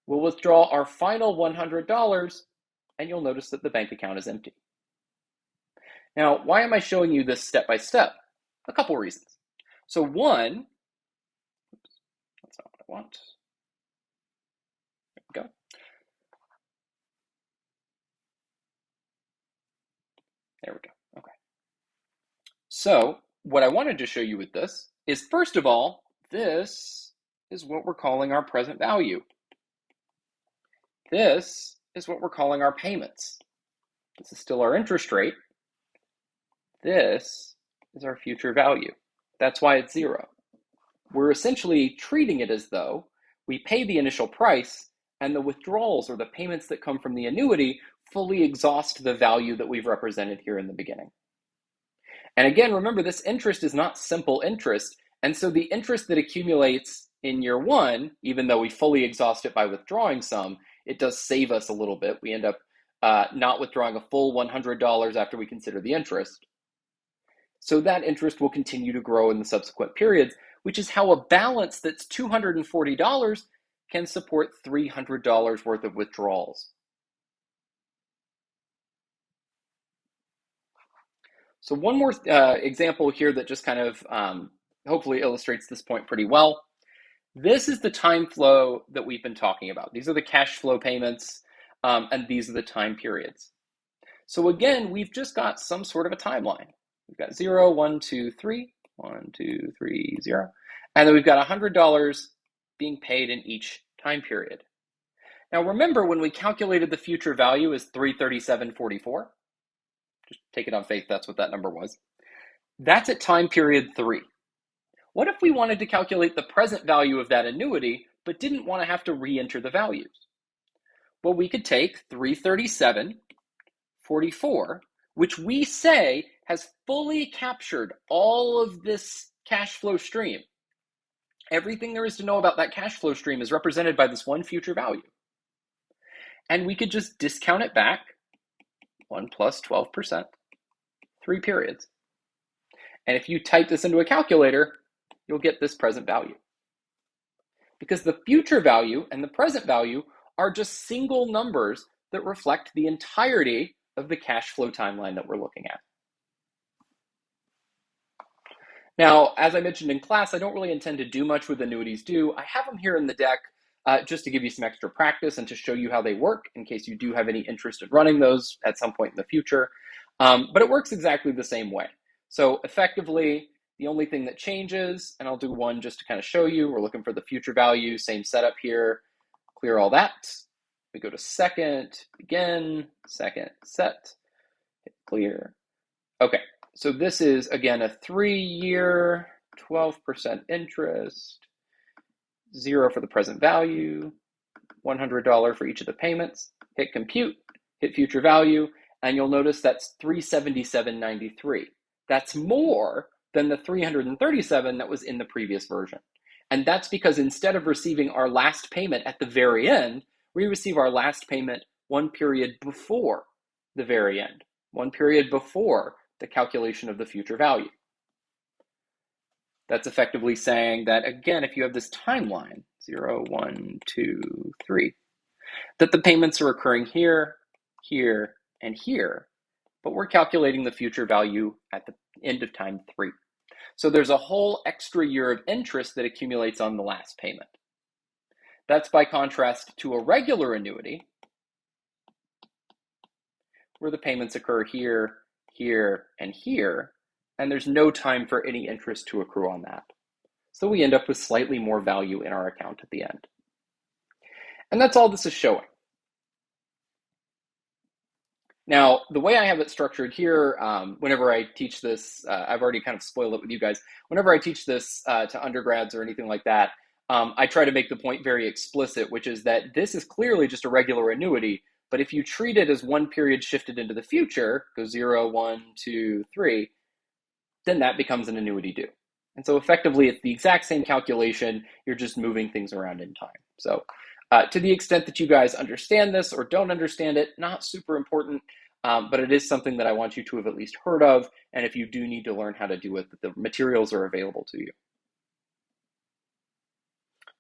We'll withdraw our final $100, and you'll notice that the bank account is empty. Now, why am I showing you this step by step? A couple reasons. So one, that's not what I want. There we go. There we go. Okay. So what I wanted to show you with this is, first of all, this is what we're calling our present value. This is what we're calling our payments. This is still our interest rate. This is our future value. That's why it's zero. We're essentially treating it as though we pay the initial price and the withdrawals, or the payments that come from the annuity, fully exhaust the value that we've represented here in the beginning. And again, remember, this interest is not simple interest. And so the interest that accumulates in year one, even though we fully exhaust it by withdrawing some, it does save us a little bit. We end up not withdrawing a full $100 after we consider the interest. So that interest will continue to grow in the subsequent periods, which is how a balance that's $240 can support $300 worth of withdrawals. So one more example here that just kind of hopefully illustrates this point pretty well. This is the time flow that we've been talking about. These are the cash flow payments, and these are the time periods. So again, we've just got some sort of a timeline. We've got 0, 1, 2, 3, 1, 2, 3, 0. And then we've got $100 being paid in each time period. Now remember, when we calculated the future value as $337.44, just take it on faith, that's what that number was. That's at time period 3. What if we wanted to calculate the present value of that annuity, but didn't want to have to re-enter the values? Well, we could take $337.44, which we say has fully captured all of this cash flow stream. Everything there is to know about that cash flow stream is represented by this one future value. And we could just discount it back, 1 plus 12%, 3 periods. And if you type this into a calculator, you'll get this present value. Because the future value and the present value are just single numbers that reflect the entirety of the cash flow timeline that we're looking at. Now, as I mentioned in class, I don't really intend to do much with annuities due. I have them here in the deck just to give you some extra practice and to show you how they work in case you do have any interest in running those at some point in the future. But it works exactly the same way. So effectively, the only thing that changes, and I'll do one just to kind of show you, we're looking for the future value, same setup here, clear all that. We go to second, begin, second, set, hit clear. Okay, so this is, again, a 3-year, 12% interest, 0 for the present value, $100 for each of the payments, hit compute, hit future value, and you'll notice that's $377.93. That's more than the $337 that was in the previous version. And that's because instead of receiving our last payment at the very end, we receive our last payment 1 period before the very end, 1 period before the calculation of the future value. That's effectively saying that, again, if you have this timeline, 0, 1, 2, 3, that the payments are occurring here, here, and here, but we're calculating the future value at the end of time 3. So there's a whole extra year of interest that accumulates on the last payment. That's by contrast to a regular annuity, where the payments occur here, here, and here, and there's no time for any interest to accrue on that. So we end up with slightly more value in our account at the end. And that's all this is showing. Now, the way I have it structured here, whenever I teach this, I've already kind of spoiled it with you guys. Whenever I teach this to undergrads or anything like that, I try to make the point very explicit, which is that this is clearly just a regular annuity. But if you treat it as one period shifted into the future, go 0, 1, 2, 3, then that becomes an annuity due. And so effectively, it's the exact same calculation. You're just moving things around in time. So to the extent that you guys understand this or don't understand it, not super important, but it is something that I want you to have at least heard of. And if you do need to learn how to do it, the materials are available to you.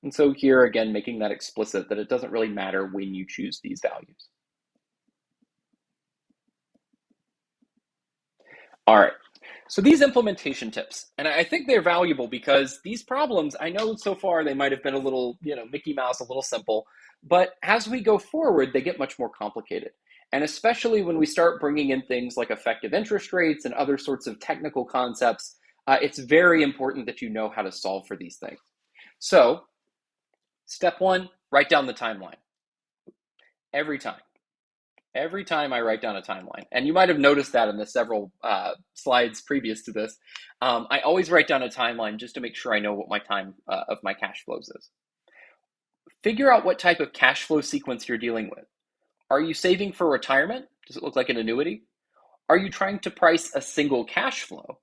And so here again, making that explicit that it doesn't really matter when you choose these values. All right. So these implementation tips, and I think they're valuable because these problems, I know so far they might have been a little, Mickey Mouse, a little simple, but as we go forward, they get much more complicated. And especially when we start bringing in things like effective interest rates and other sorts of technical concepts, it's very important that you know how to solve for these things. So step one, write down the timeline. Every time I write down a timeline, and you might have noticed that in the several slides previous to this, I always write down a timeline just to make sure I know what my time of my cash flows is. Figure out what type of cash flow sequence you're dealing with. Are you saving for retirement? Does it look like an annuity? Are you trying to price a single cash flow?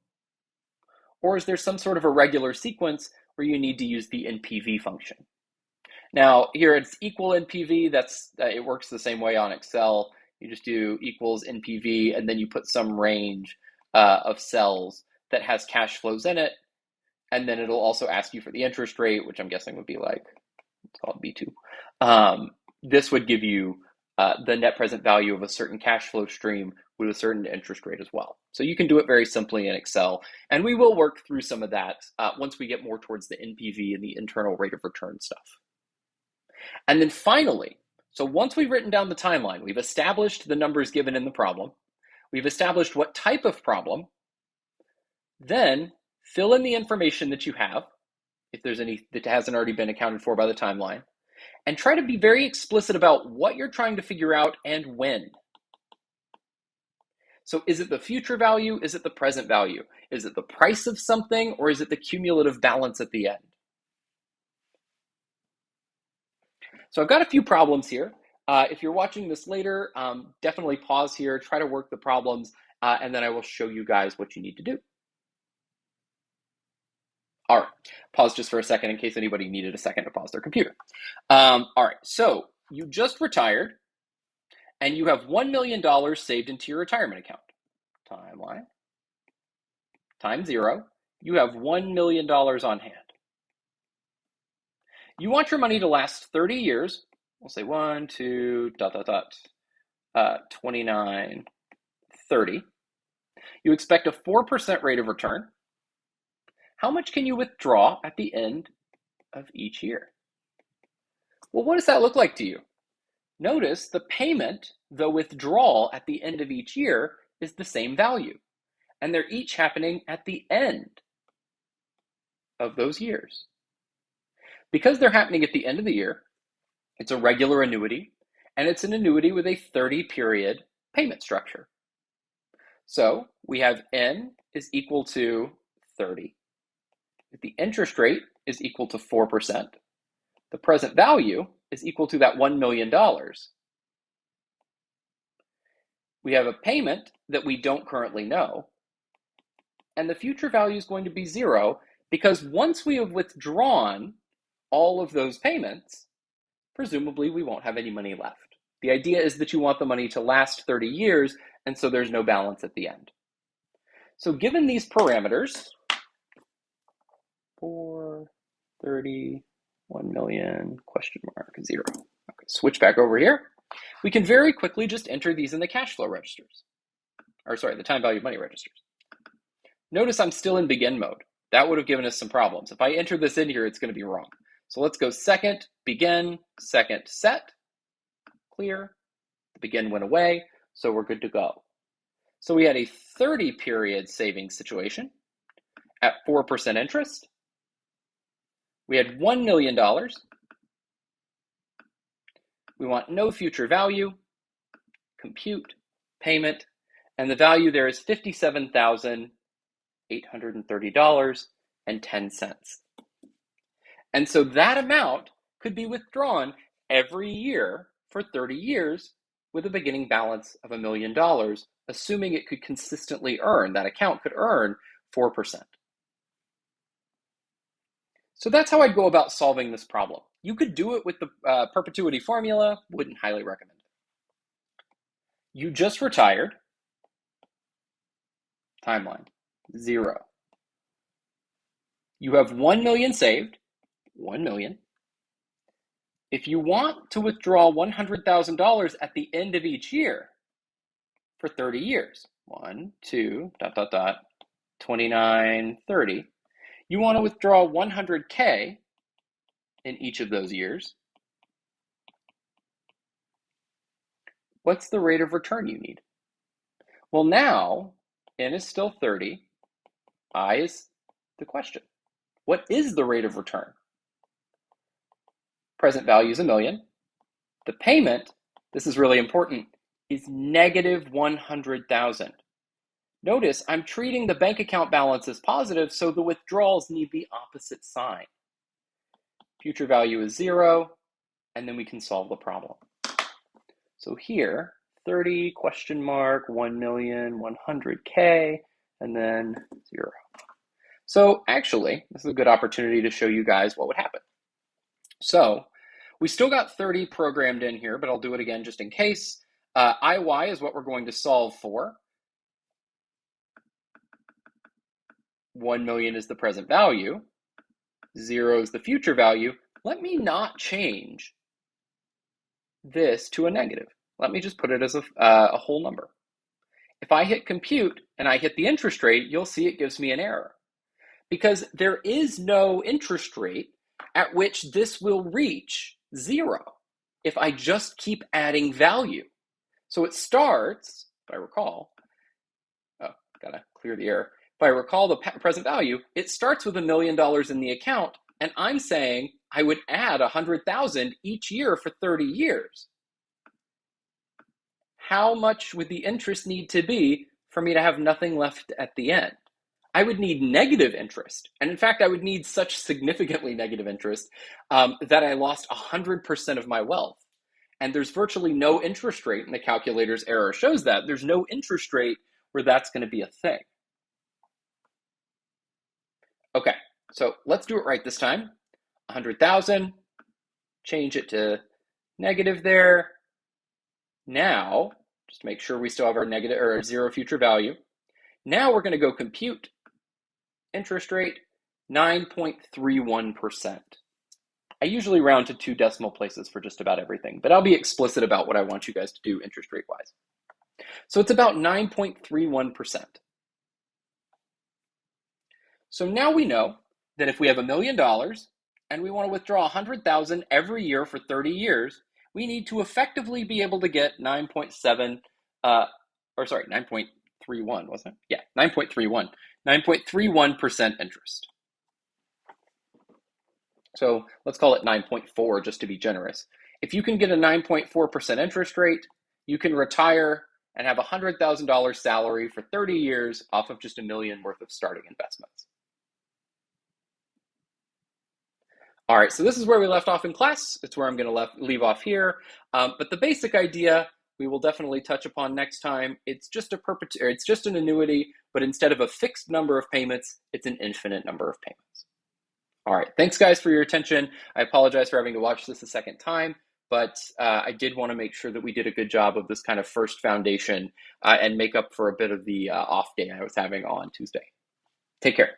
Or is there some sort of a regular sequence where you need to use the NPV function? Now, here it's equal NPV. It works the same way on Excel. You just do equals NPV, and then you put some range of cells that has cash flows in it. And then it'll also ask you for the interest rate, which I'm guessing would be like, let's call it B2. This would give you the net present value of a certain cash flow stream with a certain interest rate as well. So you can do it very simply in Excel. And we will work through some of that once we get more towards the NPV and the internal rate of return stuff. And then finally, so once we've written down the timeline, we've established the numbers given in the problem, we've established what type of problem, then fill in the information that you have, if there's any that hasn't already been accounted for by the timeline, and try to be very explicit about what you're trying to figure out and when. So is it the future value? Is it the present value? Is it the price of something, or is it the cumulative balance at the end? So I've got a few problems here. If you're watching this later, definitely pause here, try to work the problems, and then I will show you guys what you need to do. All right, pause just for a second in case anybody needed a second to pause their computer. All right, so you just retired, and you have $1 million saved into your retirement account. Timeline, time 0, you have $1 million on hand. You want your money to last 30 years. We'll say 1, 2, 29, 30. You expect a 4% rate of return. How much can you withdraw at the end of each year? Well, what does that look like to you? Notice the payment, the withdrawal at the end of each year is the same value, and they're each happening at the end of those years. Because they're happening at the end of the year, it's a regular annuity, and it's an annuity with a 30-period payment structure. So we have N is equal to 30. If the interest rate is equal to 4%, the present value is equal to that $1 million. We have a payment that we don't currently know, and the future value is going to be 0 because once we have withdrawn all of those payments, presumably we won't have any money left. The idea is that you want the money to last 30 years, and so there's no balance at the end. So given these parameters, 4, 30, 1 million, question mark, 0. Okay, switch back over here. We can very quickly just enter these in the cash flow registers. Or sorry, the time value money registers. Notice I'm still in begin mode. That would have given us some problems. If I enter this in here, it's going to be wrong. So let's go second, begin, second, set, clear. The begin went away, so we're good to go. So we had a 30-period savings situation at 4% interest. We had $1 million. We want no future value, compute, payment, and the value there is $57,830.10. And so that amount could be withdrawn every year for 30 years with a beginning balance of $1 million, assuming it could consistently earn, that account could earn 4%. So that's how I'd go about solving this problem. You could do it with the perpetuity formula, wouldn't highly recommend it. You just retired, timeline, 0. You have 1 million saved, 1 million. If you want to withdraw $100,000 at the end of each year for 30 years, 1, 2, 29, 30, you want to withdraw 100K in each of those years. What's the rate of return you need? Well, now N is still 30, I is the question. What is the rate of return? Present value is $1 million. The payment, this is really important, is negative 100,000. Notice I'm treating the bank account balance as positive, so the withdrawals need the opposite sign. Future value is 0, and then we can solve the problem. So here, 30, question mark, 1 million, 100K, and then 0. So actually, this is a good opportunity to show you guys what would happen. So we still got 30 programmed in here, but I'll do it again just in case. IY is what we're going to solve for. 1 million is the present value. 0 is the future value. Let me not change this to a negative. Let me just put it as a whole number. If I hit compute and I hit the interest rate, you'll see it gives me an error because there is no interest rate at which this will reach 0 if I just keep adding value. So it starts, if I recall, gotta clear the error. If I recall the present value, it starts with $1 million in the account, and I'm saying I would add 100,000 each year for 30 years. How much would the interest need to be for me to have nothing left at the end? I would need negative interest. And in fact, I would need such significantly negative interest that I lost 100% of my wealth. And there's virtually no interest rate, and the calculator's error shows that. There's no interest rate where that's going to be a thing. Okay, so let's do it right this time. 100,000, change it to negative there. Now, just to make sure we still have our negative or 0 future value. Now we're going to go compute interest rate 9.31%. I usually round to 2 decimal places for just about everything, but I'll be explicit about what I want you guys to do interest rate wise. So it's about 9.31%. So now we know that if we have $1 million and we want to withdraw 100,000 every year for 30 years, we need to effectively be able to get 9.31, wasn't it? Yeah, 9.31% interest. So let's call it 9.4 just to be generous. If you can get a 9.4% interest rate, you can retire and have a $100,000 salary for 30 years off of just $1 million worth of starting investments. All right, so this is where we left off in class. It's where I'm going to leave off here. But the basic idea we will definitely touch upon next time. It's just it's just an annuity, but instead of a fixed number of payments, it's an infinite number of payments. All right, thanks guys for your attention. I apologize for having to watch this a second time, but I did want to make sure that we did a good job of this kind of first foundation and make up for a bit of the off day I was having on Tuesday. Take care.